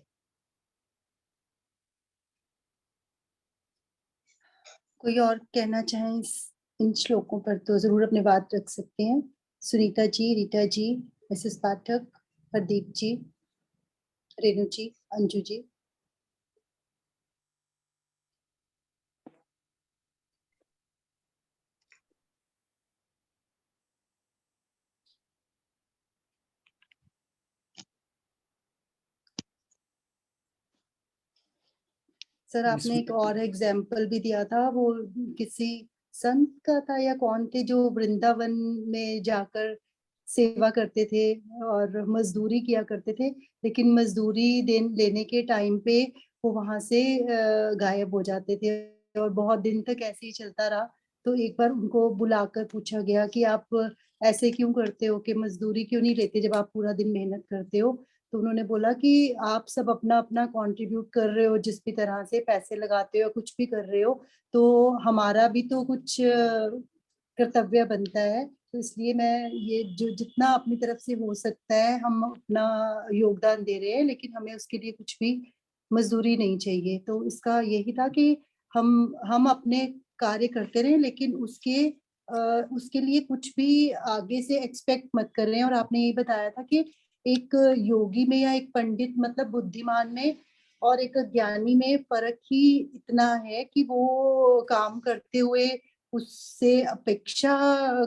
कोई और कहना चाहें इन श्लोकों पर तो जरूर अपने बात रख सकते हैं। सुनीता जी, रीटा जी, मिसेस पाठक, हरदीप जी, रेणु जी, अंजू जी। सर, आपने एक और एग्जाम्पल भी दिया था, वो किसी संत का था या कौन थे जो वृंदावन में जाकर सेवा करते थे और मजदूरी किया करते थे, लेकिन मजदूरी लेने के टाइम पे वो वहां से गायब हो जाते थे और बहुत दिन तक ऐसे ही चलता रहा। तो एक बार उनको बुलाकर पूछा गया कि आप ऐसे क्यों करते हो, कि मजदूरी क्यों नहीं लेते जब आप पूरा दिन मेहनत करते हो। तो उन्होंने बोला कि आप सब अपना अपना कंट्रीब्यूट कर रहे हो, जिस भी तरह से पैसे लगाते हो, कुछ भी कर रहे हो, तो हमारा भी तो कुछ कर्तव्य बनता है। तो इसलिए मैं ये जो जितना अपनी तरफ से हो सकता है हम अपना योगदान दे रहे हैं, लेकिन हमें उसके लिए कुछ भी मजदूरी नहीं चाहिए। तो इसका यही था कि हम अपने कार्य करते रहे, लेकिन उसके लिए कुछ भी आगे से एक्सपेक्ट मत कर रहे हैं। और आपने यही बताया था कि एक योगी में या एक पंडित मतलब बुद्धिमान में और एक ज्ञानी में फर्क ही इतना है कि वो काम करते हुए उससे अपेक्षा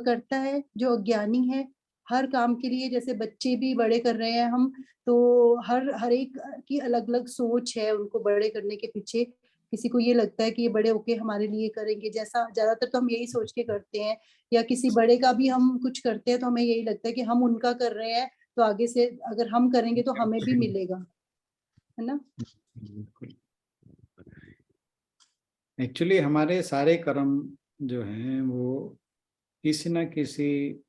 करता है जो अज्ञानी है हर काम के लिए। जैसे बच्चे भी बड़े कर रहे हैं हम, तो हर एक की अलग अलग सोच है उनको बड़े करने के पीछे। किसी को ये लगता है कि ये बड़े होके हमारे लिए करेंगे, जैसा ज्यादातर तो हम यही सोच के करते हैं। या किसी बड़े का भी हम कुछ करते हैं तो हमें यही लगता है कि हम उनका कर रहे हैं, तो आगे से अगर हम करेंगे तो हमें भी मिलेगा, है ना। बिल्कुल। एक्चुअली हमारे सारे कर्म जो हैं वो किसी ना किसी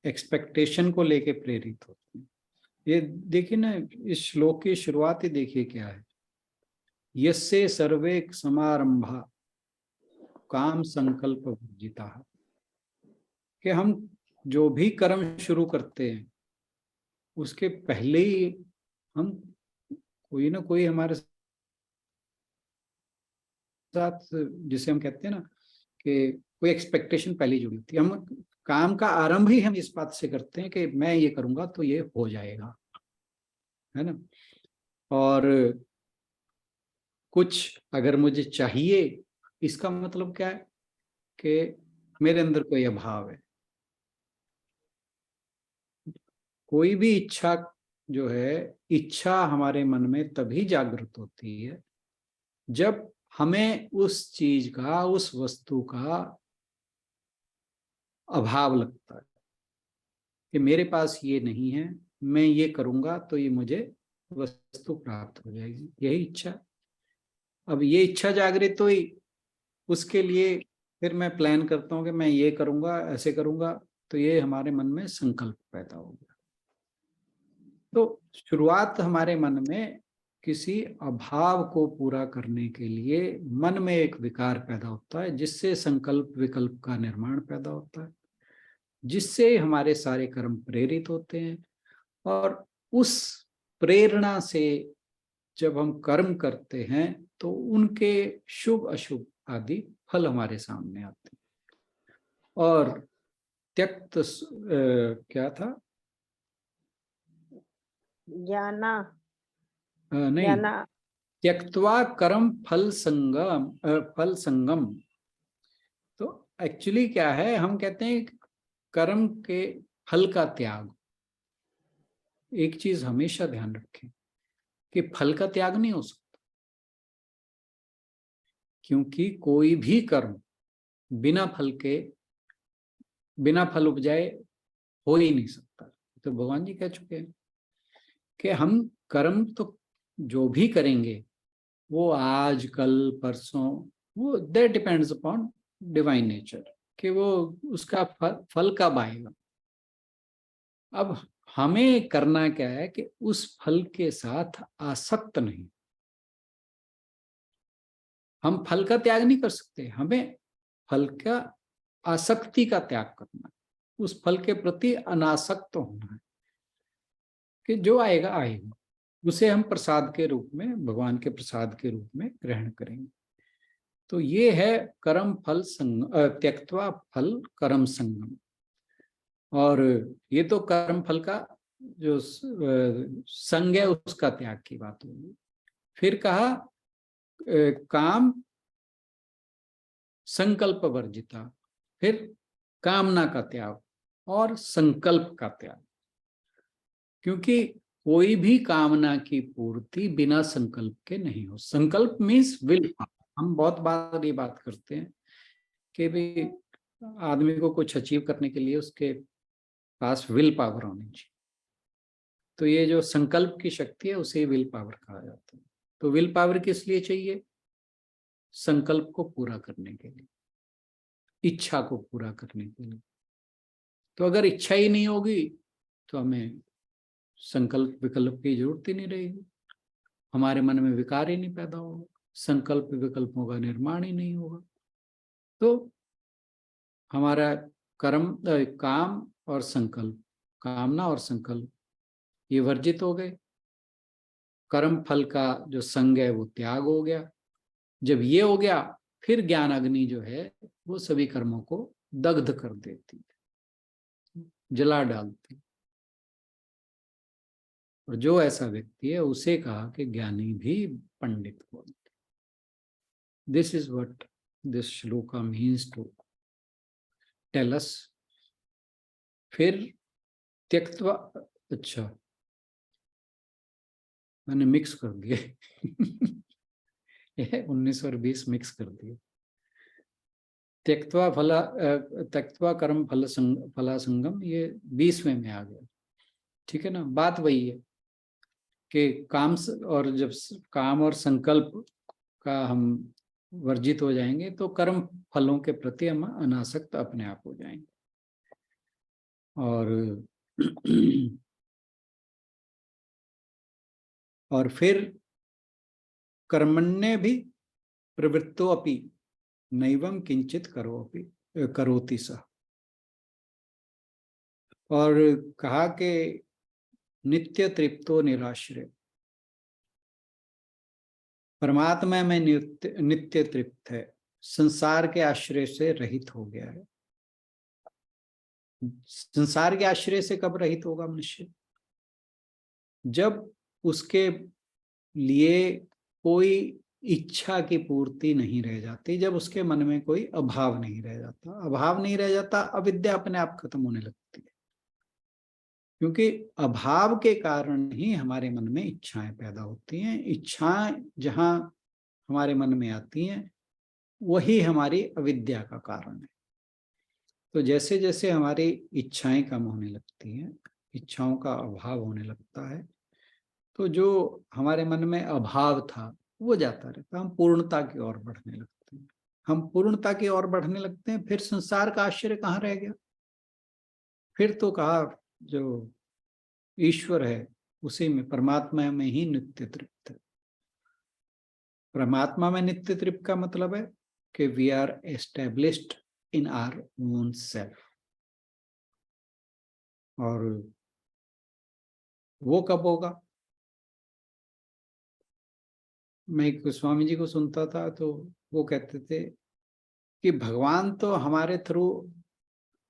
एक्सपेक्टेशन को लेके प्रेरित होते हैं। ये देखिए ना, इस श्लोक की शुरुआत ही देखिए क्या है, यस्से सर्वे समारंभा काम संकल्प वर्जिता। कि हम जो भी कर्म शुरू करते हैं उसके पहले ही हम कोई ना कोई हमारे साथ, जिसे हम कहते हैं ना कि कोई एक्सपेक्टेशन पहले जुड़ी होती है। हम काम का आरंभ ही हम इस बात से करते हैं कि मैं ये करूंगा तो ये हो जाएगा, है ना। और कुछ अगर मुझे चाहिए, इसका मतलब क्या है कि मेरे अंदर कोई अभाव है। कोई भी इच्छा जो है, इच्छा हमारे मन में तभी जागृत होती है जब हमें उस चीज का, उस वस्तु का अभाव लगता है कि मेरे पास ये नहीं है, मैं ये करूंगा तो ये मुझे वस्तु प्राप्त हो जाएगी, यही इच्छा। अब ये इच्छा जागृत हुई, उसके लिए फिर मैं प्लान करता हूँ कि मैं ये करूंगा, ऐसे करूंगा, तो ये हमारे मन में संकल्प पैदा हो गया। तो शुरुआत हमारे मन में किसी अभाव को पूरा करने के लिए मन में एक विकार पैदा होता है, जिससे संकल्प विकल्प का निर्माण पैदा होता है, जिससे हमारे सारे कर्म प्रेरित होते हैं। और उस प्रेरणा से जब हम कर्म करते हैं तो उनके शुभ अशुभ आदि फल हमारे सामने आते हैं। और त्यक्त क्या था, ज्ञाना नहीं, ज्ञाना त्यक्त्वा कर्म फल संगम। तो एक्चुअली क्या है, हम कहते हैं कर्म के फल का त्याग। एक चीज हमेशा ध्यान रखें कि फल का त्याग नहीं हो सकता, क्योंकि कोई भी कर्म बिना फल उपजाए हो ही नहीं सकता। तो भगवान जी कह चुके हैं कि हम कर्म तो जो भी करेंगे वो आज कल परसों, वो that depends upon divine nature, कि वो उसका फल कब आएगा। अब हमें करना क्या है कि उस फल के साथ आसक्त नहीं। हम फल का त्याग नहीं कर सकते, हमें फल का आसक्ति का त्याग करना है, उस फल के प्रति अनासक्त होना है कि जो आएगा आएगा, उसे हम प्रसाद के रूप में, भगवान के प्रसाद के रूप में ग्रहण करेंगे। तो ये है कर्म फल त्यक्त्वा फल कर्म संगम। और ये तो कर्म फल का जो संग है उसका त्याग की बात होगी। फिर कहा काम संकल्प वर्जिता, फिर कामना का त्याग और संकल्प का त्याग। क्योंकि कोई भी कामना की पूर्ति बिना संकल्प के नहीं हो। संकल्प मीन्स विल। हम बहुत बार ये बात करते हैं कि भी आदमी को कुछ अचीव करने के लिए उसके पास विल पावर होनी चाहिए। तो ये जो संकल्प की शक्ति है उसे विल पावर कहा जाता है। तो विल पावर किस लिए चाहिए? संकल्प को पूरा करने के लिए, इच्छा को पूरा करने के लिए। तो अगर इच्छा ही नहीं होगी तो हमें संकल्प विकल्प की जरूरत ही नहीं रहेगी, हमारे मन में विकार ही नहीं पैदा होगा, संकल्प विकल्पों का निर्माण ही नहीं होगा। तो हमारा काम और संकल्प, कामना और संकल्प ये वर्जित हो गए। कर्म फल का जो संग है वो त्याग हो गया। जब ये हो गया फिर ज्ञान अग्नि जो है वो सभी कर्मों को दग्ध कर देती है, जला डालती। और जो ऐसा व्यक्ति है उसे कहा कि ज्ञानी भी पंडित बोलते। This is what this shloka means to tell us. फिर त्यक्त्वा, अच्छा मैंने मिक्स कर दिए 19 और 20 मिक्स कर दिए। त्यक्त्वा कर्म फला संगम, ये 20वें में आ गया। ठीक है ना, बात वही है कि जब काम और संकल्प का हम वर्जित हो जाएंगे तो कर्म फलों के प्रति हम अनासक्त अपने आप हो जाएंगे। और फिर कर्मण्य भी प्रवृत्तो अपि नैवं किंचित करोति सः। और कहा कि नित्य तृप्तो निराश्रय, परमात्मा में नित्य तृप्त है, संसार के आश्रय से रहित हो गया है। संसार के आश्रय से कब रहित होगा मनुष्य? जब उसके लिए कोई इच्छा की पूर्ति नहीं रह जाती, जब उसके मन में कोई अभाव नहीं रह जाता। अभाव नहीं रह जाता, अविद्या अपने आप खत्म होने लगती है। क्योंकि अभाव के कारण ही हमारे मन में इच्छाएं पैदा होती हैं। इच्छाएं जहां हमारे मन में आती हैं वही हमारी अविद्या का कारण है। तो जैसे जैसे हमारी इच्छाएं कम होने लगती हैं, इच्छाओं का अभाव होने लगता है, तो जो हमारे मन में अभाव था वो जाता रहता, हम पूर्णता की ओर बढ़ने लगते हैं। हम पूर्णता की ओर बढ़ने लगते हैं, फिर संसार का आश्चर्य कहाँ रह गया? फिर तो कहा जो ईश्वर है उसी में, परमात्मा में ही नित्य तृप्त है। परमात्मा में नित्य तृप्त का मतलब है कि we are established in our own self. और वो कब होगा? मैं स्वामी जी को सुनता था तो वो कहते थे कि भगवान तो हमारे थ्रू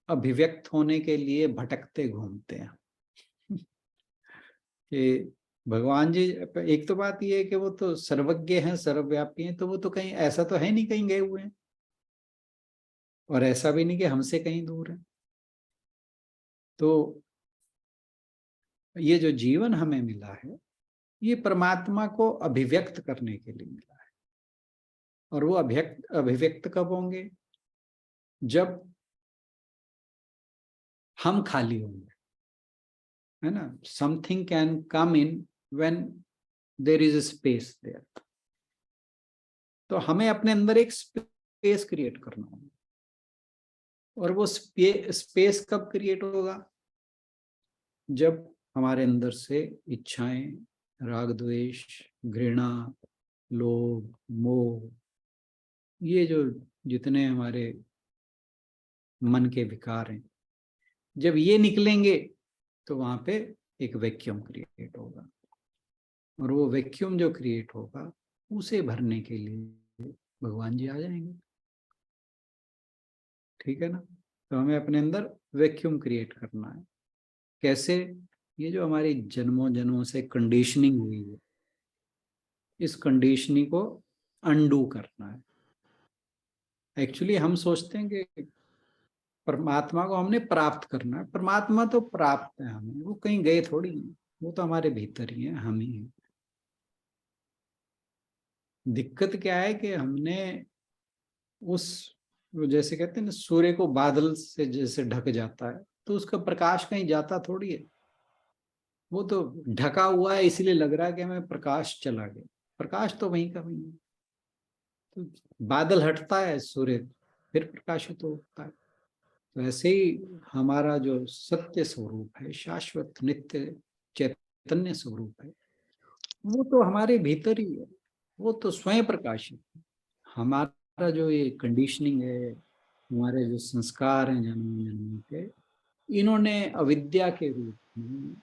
अभिव्यक्त होने के लिए भटकते घूमते हैं। कि भगवान जी, एक तो बात ये है कि वो तो सर्वज्ञ हैं, सर्वव्यापी हैं, तो वो तो कहीं ऐसा तो है नहीं कहीं गए हुए हैं, और ऐसा भी नहीं कि हमसे कहीं दूर है। तो ये जो जीवन हमें मिला है, ये परमात्मा को अभिव्यक्त करने के लिए मिला है। और वो अभिव्यक्त कब होंगे? जब हम खाली होंगे, है ना। Something can come in when there is a space there. तो हमें अपने अंदर एक स्पेस क्रिएट करना होगा, और वो स्पेस कब क्रिएट होगा? जब हमारे अंदर से इच्छाएं, राग द्वेष, घृणा, लोभ, मोह, ये जो जितने हमारे मन के विकार हैं, जब ये निकलेंगे तो वहां पे एक वैक्यूम क्रिएट होगा। और वो वैक्यूम जो क्रिएट होगा, उसे भरने के लिए भगवान जी आ जाएंगे। ठीक है ना। तो हमें अपने अंदर वैक्यूम क्रिएट करना है। कैसे? ये जो हमारी जन्मों जन्मों से कंडीशनिंग हुई है, इस कंडीशनिंग को अनडू करना है। एक्चुअली हम सोचते हैं कि परमात्मा को हमने प्राप्त करना है। परमात्मा तो प्राप्त है हमें, वो कहीं गए थोड़ी हैं, वो तो हमारे भीतर ही है, हम ही हैं। दिक्कत क्या है कि हमने उस, जैसे कहते हैं ना, सूर्य को बादल से जैसे ढक जाता है, तो उसका प्रकाश कहीं जाता थोड़ी है। वो तो ढका हुआ है, इसलिए लग रहा है कि हमें प्रकाश चला गया। प्रकाश तो वहीं का वहीं है। तो बादल हटता है, सूर्य फिर प्रकाशित होता है। तो ऐसे ही हमारा जो सत्य स्वरूप है, शाश्वत नित्य चैतन्य स्वरूप है, वो तो हमारे भीतर ही है। वो तो स्वयं प्रकाशित है। हमारा जो ये कंडीशनिंग है, हमारे जो संस्कार हैं जन्म जन्म के, इन्होंने अविद्या के रूप में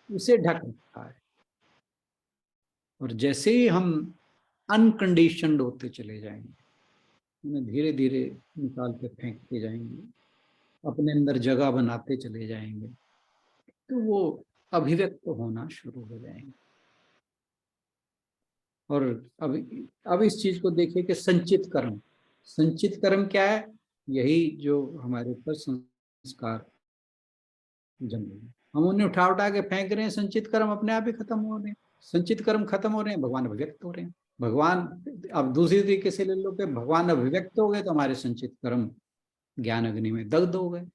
उसे ढक रखा है। और जैसे ही हम अनकंडीशनड होते चले जाएंगे, उन्हें धीरे धीरे निकाल के फेंकते जाएंगे, अपने अंदर जगह बनाते चले जाएंगे, तो वो अभिव्यक्त होना शुरू हो जाएंगे। और अब इस चीज को देखिए कि संचित कर्म क्या है? यही जो हमारे ऊपर संस्कार जम रहे हैं, हम उन्हें उठा उठा के फेंक रहे हैं। संचित कर्म अपने आप ही खत्म हो रहे हैं। संचित कर्म खत्म हो रहे हैं, भगवान अभिव्यक्त हो रहे हैं। भगवान, अब दूसरी तरीके से ले लो कि भगवान अभिव्यक्त हो गए तो हमारे संचित कर्म ज्ञान अग्नि में दग्ध हो गए।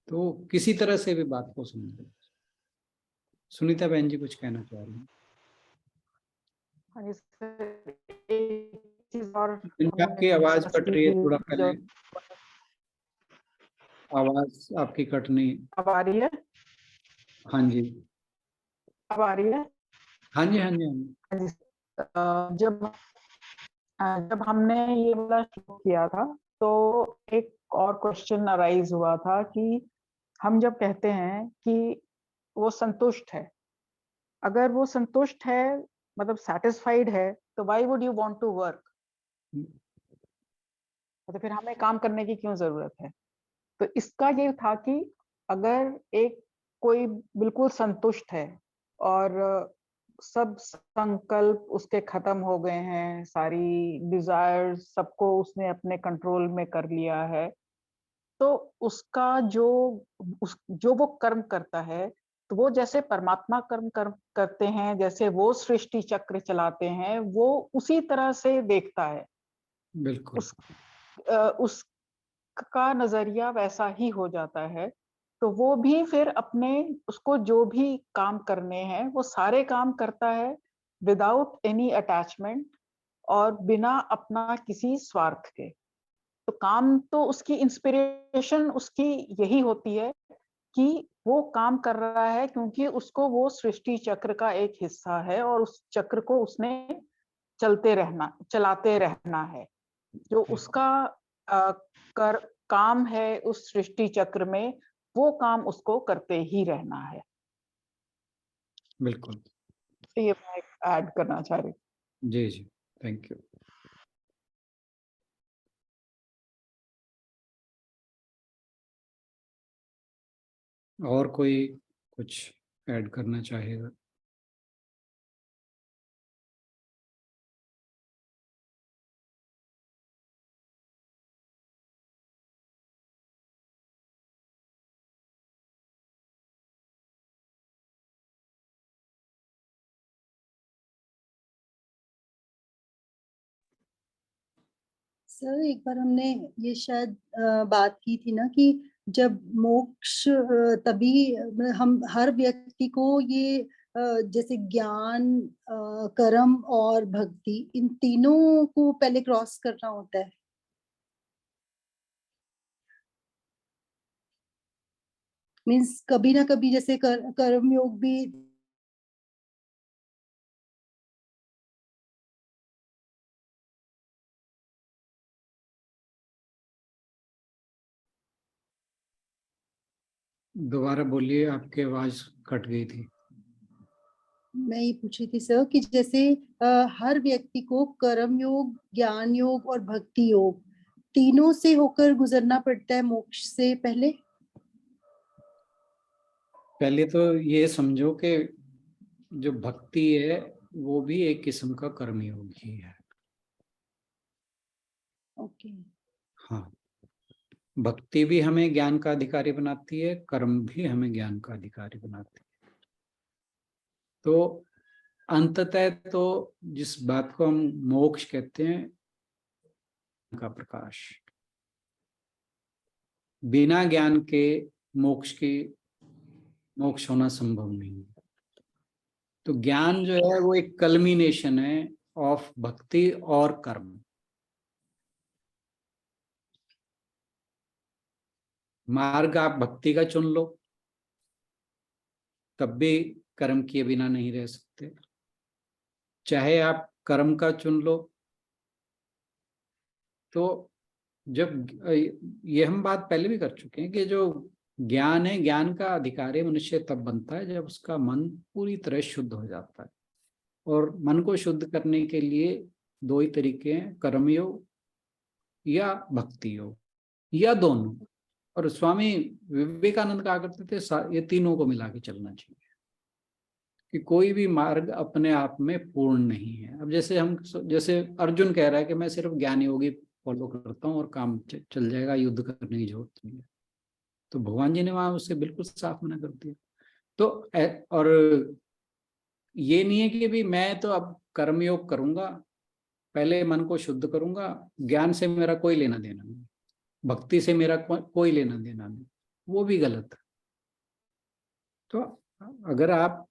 तो किसी तरह से भी बात को समझ। सुनीता बहन जी कुछ कहना चाह रही हैं? हाँ जी सर, एक चीज और आपकी आवाज कट रही है थोड़ा जो पहले, आवाज आपकी कट नहीं। अब आ रही है, हाँ जी, अब आ रही है। हाँ जी, हाँ जी, हाँ जी। हाँ जी, जब जब हमने ये वाला शुरू किया था, तो एक और क्वेश्चन अराइज हुआ था कि हम जब कहते हैं कि वो संतुष्ट है, अगर वो संतुष्ट है मतलब सेटिस्फाइड है, तो why would you want to work? तो फिर हमें काम करने की क्यों जरूरत है? तो इसका ये था कि अगर एक कोई बिल्कुल संतुष्ट है और सब संकल्प उसके खत्म हो गए हैं, सारी डिजायर सबको उसने अपने कंट्रोल में कर लिया है, तो उसका जो वो कर्म करता है, तो वो जैसे परमात्मा कर्म करते हैं, जैसे वो सृष्टि चक्र चलाते हैं, वो उसी तरह से देखता है। बिल्कुल उसका नजरिया वैसा ही हो जाता है। तो वो भी फिर अपने, उसको जो भी काम करने हैं वो सारे काम करता है विदाउट एनी अटैचमेंट और बिना अपना किसी स्वार्थ के। तो काम तो उसकी इंस्पिरेशन उसकी यही होती है कि वो काम कर रहा है क्योंकि उसको वो सृष्टि चक्र का एक हिस्सा है और उस चक्र को उसने चलाते रहना है। जो उसका कर काम है उस सृष्टि चक्र में, वो काम उसको करते ही रहना है। बिल्कुल। तो ये मैं ऐड करना चाह रही हूँ। जी जी, थैंक यू। और कोई कुछ ऐड करना चाहेगा? सर एक बार हमने ये शायद बात की थी ना कि जब मोक्ष तभी हम हर व्यक्ति को ये जैसे ज्ञान, कर्म और भक्ति, इन तीनों को पहले क्रॉस करना होता है। मीन्स कभी ना कभी जैसे कर्म योग भी दोबारा बोलिए, आपकी आवाज कट गई थी। मैं ये पूछी थी सर कि जैसे हर व्यक्ति को कर्म योग, ज्ञान योग और भक्ति योग तीनों से होकर गुजरना पड़ता है मोक्ष से पहले। पहले तो ये समझो कि जो भक्ति है वो भी एक किस्म का कर्मयोग ही है। ओके। हाँ, भक्ति भी हमें ज्ञान का अधिकारी बनाती है, कर्म भी हमें ज्ञान का अधिकारी बनाती है। तो अंततः तो जिस बात को हम मोक्ष कहते हैं, का प्रकाश, बिना ज्ञान के मोक्ष होना संभव नहीं है। तो ज्ञान जो है वो एक कल्मिनेशन है ऑफ भक्ति और कर्म। मार्ग आप भक्ति का चुन लो, तब भी कर्म किए बिना नहीं रह सकते। चाहे आप कर्म का चुन लो, तो जब ये हम बात पहले भी कर चुके हैं कि जो ज्ञान है, ज्ञान का अधिकारी मनुष्य तब बनता है जब उसका मन पूरी तरह शुद्ध हो जाता है। और मन को शुद्ध करने के लिए दो ही तरीके हैं, कर्मयोग या भक्ति योग, या दोनों। और स्वामी विवेकानंद कहा करते थे ये तीनों को मिला के चलना चाहिए, कि कोई भी मार्ग अपने आप में पूर्ण नहीं है। अब जैसे अर्जुन कह रहा है कि मैं सिर्फ ज्ञान योगी फॉलो करता हूँ और काम चल जाएगा, युद्ध करने की जरूरत नहीं है। तो भगवान जी ने वहां उससे बिल्कुल साफ मना कर दिया। तो और ये नहीं है कि भी मैं तो अब कर्मयोग करूंगा, पहले मन को शुद्ध करूंगा, ज्ञान से मेरा कोई लेना देना नहीं, भक्ति से मेरा कोई लेना देना नहीं, वो भी गलत है। तो अगर आप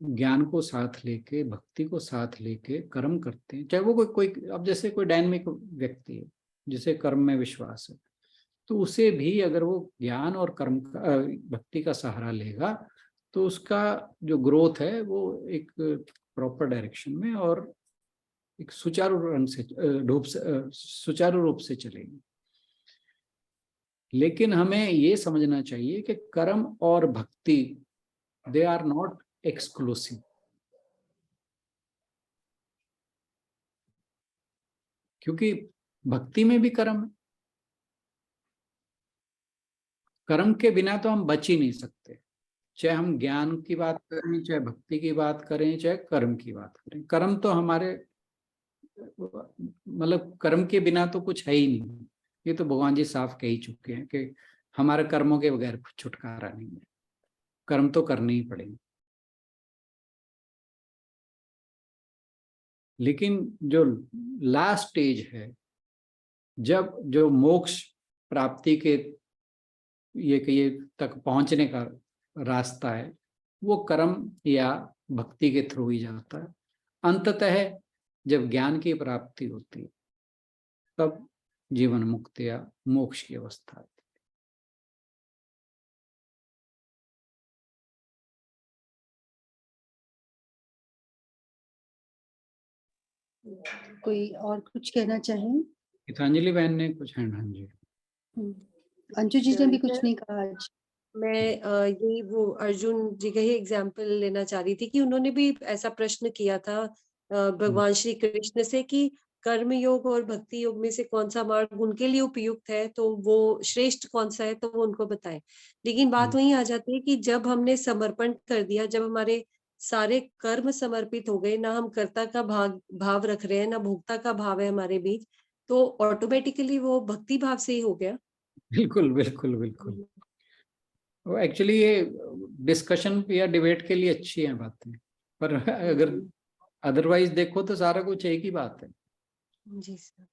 ज्ञान को साथ लेके, भक्ति को साथ लेके कर्म करते हैं, चाहे वो कोई अब जैसे कोई डायनामिक व्यक्ति है जिसे कर्म में विश्वास है, तो उसे भी अगर वो ज्ञान और कर्म का भक्ति का सहारा लेगा तो उसका जो ग्रोथ है वो एक प्रॉपर डायरेक्शन में और एक सुचारू रूप से चलेगी। लेकिन हमें ये समझना चाहिए कि कर्म और भक्ति दे आर नॉट एक्सक्लूसिव। क्योंकि भक्ति में भी कर्म है, कर्म के बिना तो हम बच ही नहीं सकते। चाहे हम ज्ञान की बात करें, चाहे भक्ति की बात करें, चाहे कर्म की बात करें, कर्म तो हमारे मतलब कर्म के बिना तो कुछ है ही नहीं। ये तो भगवान जी साफ कह ही चुके हैं कि हमारे कर्मों के बगैर छुटकारा नहीं है, कर्म तो करने ही पड़ेंगे। लेकिन जो लास्ट स्टेज है, जब जो मोक्ष प्राप्ति के ये तक पहुंचने का रास्ता है, वो कर्म या भक्ति के थ्रू ही जाता है। अंततः जब ज्ञान की प्राप्ति होती है तब जीवन मुक्त या मोक्ष की अवस्था आती है। कोई और कुछ कहना चाहें? गीतांजलि बहन ने कुछ है? हाँ जी। अंजू जी ने भी कुछ नहीं कहा आज। मैं यही वो अर्जुन जी का ही एग्जाम्पल लेना चाह रही थी कि उन्होंने भी ऐसा प्रश्न किया था भगवान श्री कृष्ण से कि कर्म योग और भक्ति योग में से कौन सा मार्ग उनके लिए उपयुक्त है, तो वो श्रेष्ठ कौन सा है तो वो उनको बताएं। लेकिन बात वहीं आ जाती है कि जब हमने समर्पण कर दिया, जब हमारे सारे कर्म समर्पित हो गए, ना हम कर्ता का भाव रख रहे हैं, ना भोक्ता का भाव है हमारे बीच, तो ऑटोमेटिकली वो भक्ति भाव से ही हो गया। बिल्कुल बिल्कुल बिल्कुल। वो एक्चुअली ये डिस्कशन या डिबेट के लिए अच्छी है बातें, पर अगर अदरवाइज देखो तो सारा कुछ एक ही बात है। जी सर।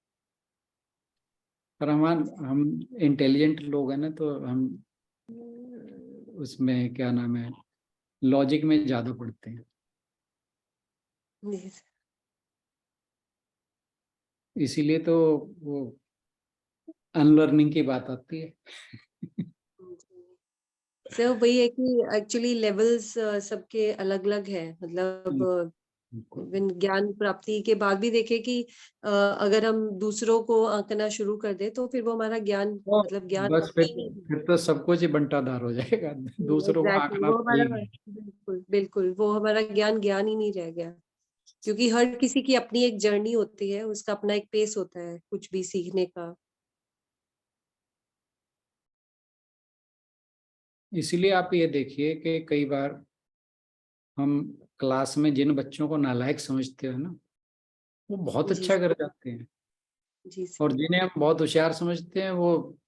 पर हम इंटेलिजेंट लोग हैं ना, तो हम उसमें क्या नाम है, लॉजिक में ज्यादा पढ़ते हैं, जी सर। इसीलिए तो वो अनलर्निंग की बात आती है। सर वही है कि एक्चुअली लेवल्स सबके अलग-अलग है, मतलब इवन ज्ञान प्राप्ति के बाद भी देखें कि अगर हम दूसरों को आंकना शुरू कर दें तो फिर वो हमारा ज्ञान, तो मतलब ज्ञान बस फिर तो सब कुछ ही बंटाधार हो जाएगा, दूसरों को एग्जैक्टली आंकना वो तो हमारा, ही नहीं। बिल्कुल बिल्कुल वो हमारा ज्ञान ज्ञान ही नहीं रह गया, क्योंकि हर किसी की अपनी एक जर्नी होती है, उसका अपना एक पेस होता है कुछ भी सीखने का। इसीलिए आप ये देखिए कि कई बार हम क्लास में जिन बच्चों को नालायक समझते हैं ना, वो बहुत जी अच्छा कर जाते हैं, जी और सर। जिन्हें हम बहुत होशियार समझते हैं वो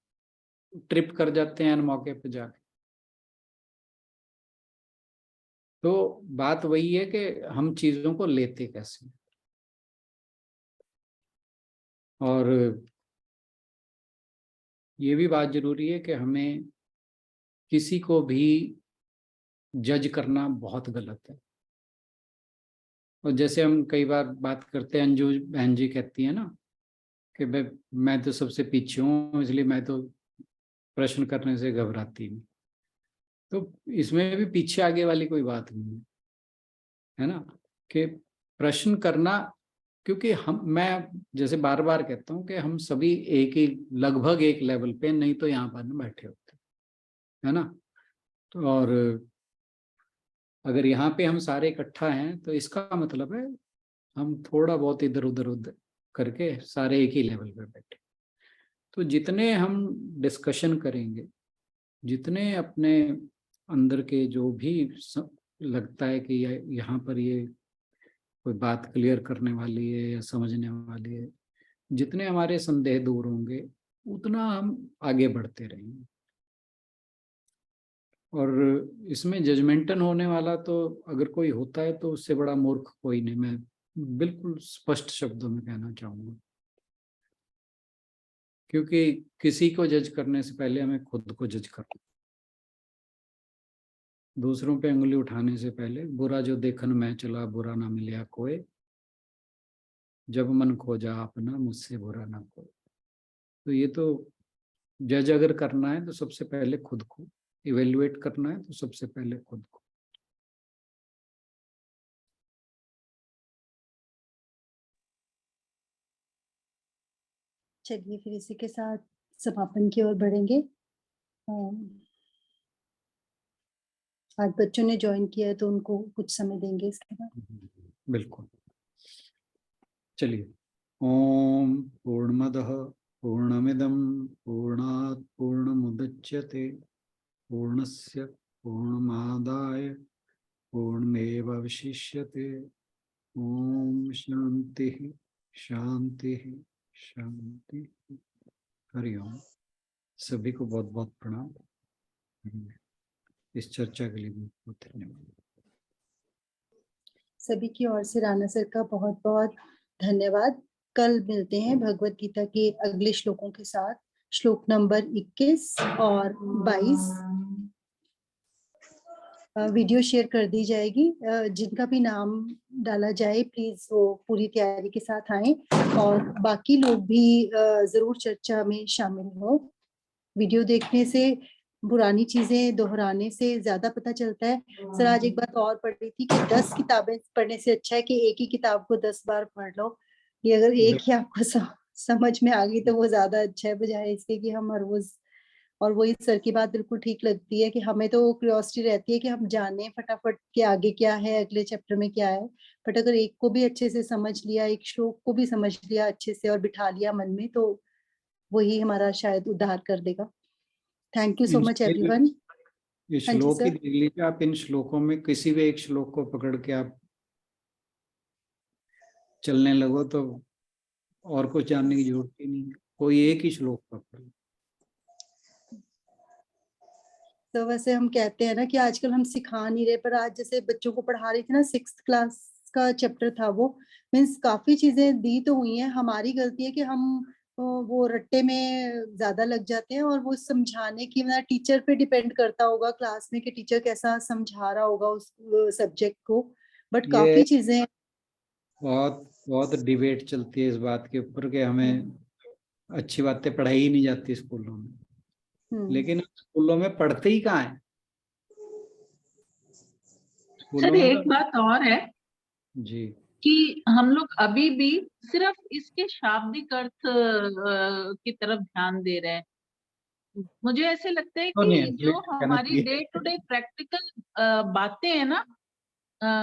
ट्रिप कर जाते हैं मौके पे जाके। तो बात वही है कि हम चीजों को लेते कैसे हैं। और ये भी बात जरूरी है कि हमें किसी को भी जज करना बहुत गलत है। और जैसे हम कई बार बात करते हैं, अंजू बहन जी कहती है ना कि मैं तो सबसे पीछे हूँ, इसलिए मैं तो प्रश्न करने से घबराती नहीं। तो इसमें भी पीछे आगे वाली कोई बात नहीं है, है ना, कि प्रश्न करना, क्योंकि मैं जैसे बार बार कहता हूँ कि हम सभी एक ही, लगभग एक लेवल पे, नहीं तो यहाँ पर बैठे होते है ना। तो और अगर यहाँ पे हम सारे इकट्ठा हैं तो इसका मतलब है हम थोड़ा बहुत इधर उधर उधर करके सारे एक ही लेवल पे बैठे। तो जितने हम डिस्कशन करेंगे, जितने अपने अंदर के जो भी लगता है कि यहाँ पर ये कोई बात क्लियर करने वाली है या समझने वाली है, जितने हमारे संदेह दूर होंगे उतना हम आगे बढ़ते रहेंगे। और इसमें जजमेंटन होने वाला तो अगर कोई होता है तो उससे बड़ा मूर्ख कोई नहीं, मैं बिल्कुल स्पष्ट शब्दों में कहना चाहूंगा। क्योंकि किसी को जज करने से पहले हमें खुद को जज करना, दूसरों पे उंगली उठाने से पहले बुरा जो देखन मैं चला बुरा ना मिलिया कोई, जब मन खोजा अपना मुझसे बुरा ना कोई। तो ये तो जज अगर करना है तो सबसे पहले खुद को इवेल्युएट करना है, तो सबसे पहले खुद को। चलिए फिर इसी के साथ समापन की ओर बढ़ेंगे। आज बच्चों ने ज्वाइन किया है तो उनको कुछ समय देंगे इसके बाद। बिल्कुल। चलिए, ओम पूर्णमदः पूर्णमिदं पूर्णात् पूर्णमुदच्यते पूर्णस्य पूर्णमादाय पूर्णमेवावशिष्यते। ओम शांति शांति शांति। हरिओम। सभी को बहुत बहुत प्रणाम। इस चर्चा के लिए बहुत बहुत धन्यवाद। सभी की ओर से राणा सर का बहुत बहुत धन्यवाद। कल मिलते हैं भगवत गीता के अगले श्लोकों के साथ, श्लोक नंबर 21 और 22। वीडियो शेयर कर दी जाएगी, जिनका भी नाम डाला जाए प्लीज वो पूरी तैयारी के साथ आए, और बाकी लोग भी जरूर चर्चा में शामिल हो। वीडियो देखने से, पुरानी चीजें दोहराने से ज्यादा पता चलता है। सर आज एक बात और पढ़ रही थी कि 10 किताबें पढ़ने से अच्छा है कि एक ही किताब को 10 बार पढ़ लो। ये अगर एक ही आपको समझ में आ गई तो वो ज्यादा अच्छा है, बजाय इसके कि हम हर रोज और वही सर की बात बिल्कुल ठीक लगती है कि हमें तो क्यूरियोसिटी रहती है कि हम जाने फटाफट के आगे क्या है, अगले चैप्टर में क्या है। बट अगर एक को भी अच्छे से समझ लिया, एक श्लोक को भी समझ लिया अच्छे से और बिठा लिया मन में, तो वही हमारा शायद उद्धार कर देगा। Thank you so much everyone. ये हाँ जी श्लोक ही सर। देख लीजिए आप, इन श्लोकों में किसी भी एक श्लोक को पकड़ के आप चलने लगो तो और कुछ जानने की जरूरत ही नहीं है, कोई एक ही श्लोक पकड़ो। तो वैसे हम कहते हैं ना कि आजकल हम सिखा नहीं रहे, पर आज जैसे बच्चों को पढ़ा रही थी ना, 6th क्लास का चैप्टर था वो, मीन्स काफी चीजें दी तो हुई हैं। हमारी गलती है कि हम वो रट्टे में ज्यादा लग जाते हैं, और वो समझाने की मतलब टीचर पे डिपेंड करता होगा क्लास में कि टीचर कैसा समझा रहा होगा उस सब्जेक्ट को। बट ये काफी चीजें बहुत बहुत डिबेट चलती है इस बात के ऊपर कि हमें अच्छी बातें पढ़ाई ही नहीं जाती स्कूलों में, लेकिन स्कूलों में पढ़ते ही कहाँ है? सर एक बात और है जी कि हम लोग अभी भी सिर्फ इसके शाब्दिक अर्थ की तरफ ध्यान दे रहे हैं। मुझे ऐसे लगता है तो नहीं कि जो कहना हमारी चाहिए। डे टू डे प्रैक्टिकल बातें हैं ना,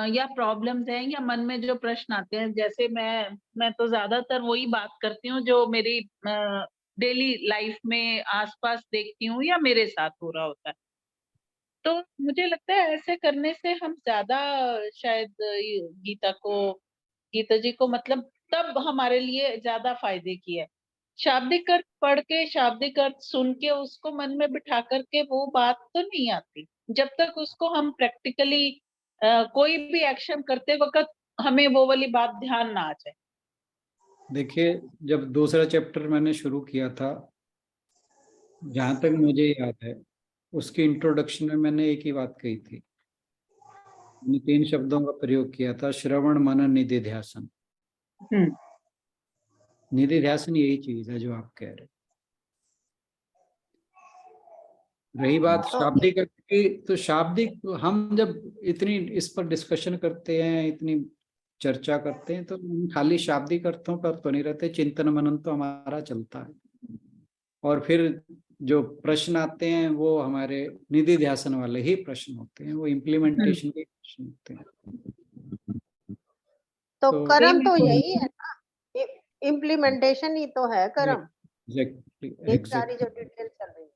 या प्रॉब्लम्स हैं, या मन में जो प्रश्न आते हैं, जैसे मैं तो ज्यादातर वही बात करती हूँ जो मेरी डेली लाइफ में आसपास देखती हूँ या मेरे साथ हो रहा होता है। तो मुझे लगता है ऐसे करने से हम ज्यादा शायद गीता जी को मतलब तब हमारे लिए ज्यादा फायदे की है। शाब्दिक अर्थ पढ़ के, शाब्दिक अर्थ सुन के उसको मन में बिठा करके वो बात तो नहीं आती, जब तक उसको हम प्रैक्टिकली कोई भी एक्शन करते वक्त हमें वो वाली बात ध्यान ना आ जाए। देखिए, जब दूसरा चैप्टर मैंने शुरू किया था, जहां तक मुझे याद है, उसकी इंट्रोडक्शन में मैंने एक ही बात कही थी। मैंने 3 शब्दों का प्रयोग किया था, श्रवण मनन निधिध्यासन। निधिध्यासन यही चीज है जो आप कह रहे हैं। रही बात शाब्दिक अर्थ की, तो शाब्दिक हम जब इतनी इस पर डिस्कशन करते हैं, इतनी चर्चा करते हैं, तो हम खाली शाब्दिक अर्थों पर तो नहीं रहते, चिंतन मनन तो हमारा चलता है। और फिर जो प्रश्न आते हैं वो हमारे निधि ध्यासन वाले ही प्रश्न होते हैं, वो इम्प्लीमेंटेशन के प्रश्न होते हैं। तो तो कर्म तो यही है ना, इम्प्लीमेंटेशन ही तो है कर्म, ये सारी जो डिटेल चल रही है।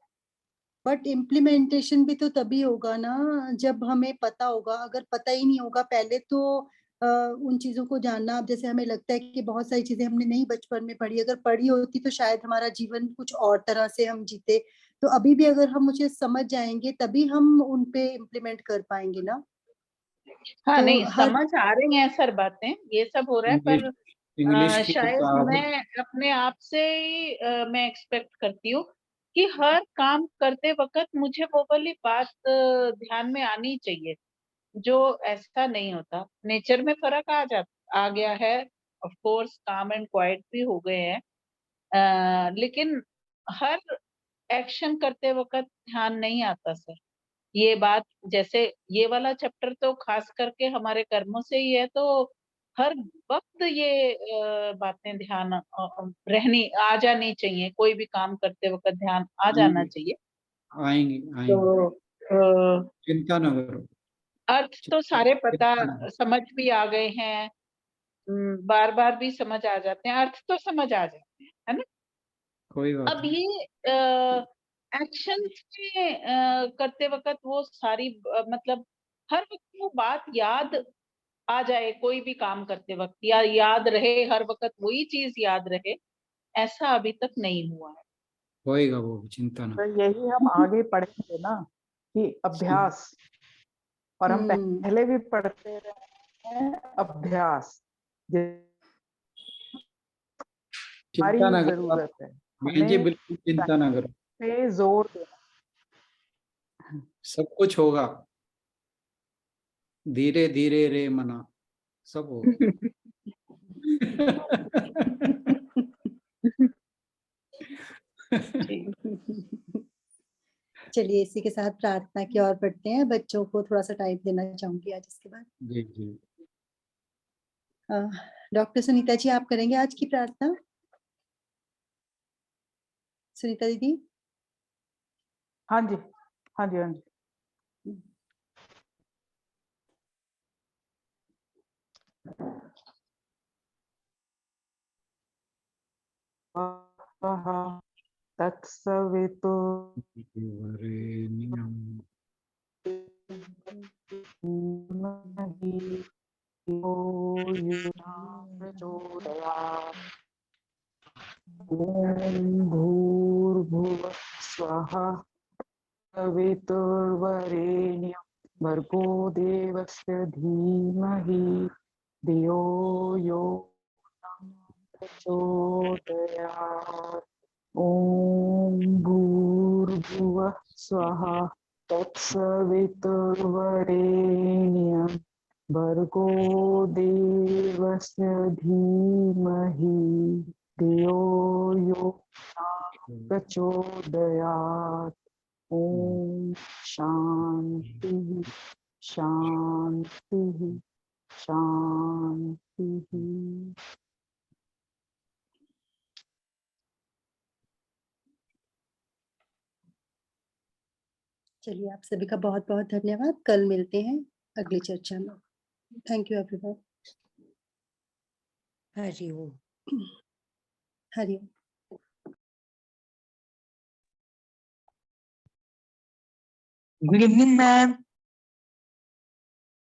बट इम्प्लीमेंटेशन भी तो तभी होगा ना जब हमें पता होगा। अगर पता ही नहीं होगा पहले तो उन चीजों को जानना, अब जैसे हमें लगता है कि बहुत सारी चीजें हमने नहीं बचपन में पढ़ी, अगर पढ़ी होती तो शायद हमारा जीवन कुछ और तरह से हम जीते। तो अभी भी अगर हम मुझे समझ जाएंगे तभी हम उन पे इम्प्लीमेंट कर पाएंगे ना। हाँ तो नहीं, हर समझ आ रही हैं सर बातें, ये सब हो रहा है, इंग्लिश पर इंग्लिश की शायद किताब, मैं अपने आप से ही मैं एक्सपेक्ट करती हूँ कि हर काम करते वक्त मुझे वो वाली बात ध्यान में आनी चाहिए, जो ऐसा नहीं होता। नेचर में फर्क आ गया है, ऑफ कोर्स काम एंड क्वाइट भी हो गए हैं, लेकिन हर एक्शन करते वक्त ध्यान नहीं आता सर। ये बात, जैसे ये वाला चैप्टर तो खास करके हमारे कर्मों से ही है, तो हर वक्त ये बातें ध्यान रहनी आ जानी चाहिए, कोई भी काम करते वक्त ध्यान आ जाना चाहिए। आएंगी तो चिंता न करो। अर्थ तो सारे पता चिंता न करो। समझ भी आ गए हैं, बार बार भी समझ आ जाते हैं, अर्थ तो समझ आ जाते हैं, है ना। कोई बात अब नहीं। ये एक्शन में करते वक्त वो सारी मतलब हर वक्त वो बात याद आ जाए, कोई भी काम करते वक्त या याद रहे, हर वक्त वही चीज याद रहे, ऐसा अभी तक नहीं हुआ है। होएगा वो, चिंता न तो यही हम आगे पढ़ेंगे ना कि अभ्यास, और हम पहले भी पढ़ते रहे हैं अभ्यास हमारी चिंता न करो आप। जरूरत है। बहन जी हमें बिल्कुल चिंता न करो, पे जोर देना। सब कुछ होगा। धीरे धीरे रे मना, सब होगा। चलिए इसी के साथ प्रार्थना की ओर बढ़ते हैं। बच्चों को थोड़ा सा टाइम देना चाहूंगी आज इसके बाद। जी जी। डॉक्टर सुनीता जी, आप करेंगे आज की प्रार्थना? सुनीता दीदी। हाँ जी, हाँ जी, हाँ जी। तत्सवितु वरेण्यं धीमहि धियो यो न प्रचोदयात्। ॐ भूर्भुवः स्वः सवितुर्वरेण्यं भर्गो देवस्य धीमहि धियो यो न प्रचोदयात्। ॐ भूर्भुवः स्वः तत्सवितुर्वरेण्यं भर्गो देवस्य धीमहि धियो यो न प्रचोदयात्। ॐ शान्तिः शान्तिः शान्तिः। चलिए, आप सभी का बहुत बहुत धन्यवाद। कल मिलते हैं अगली चर्चा में। Thank you everyone. Hari Om. Hari Om. Good evening, ma'am.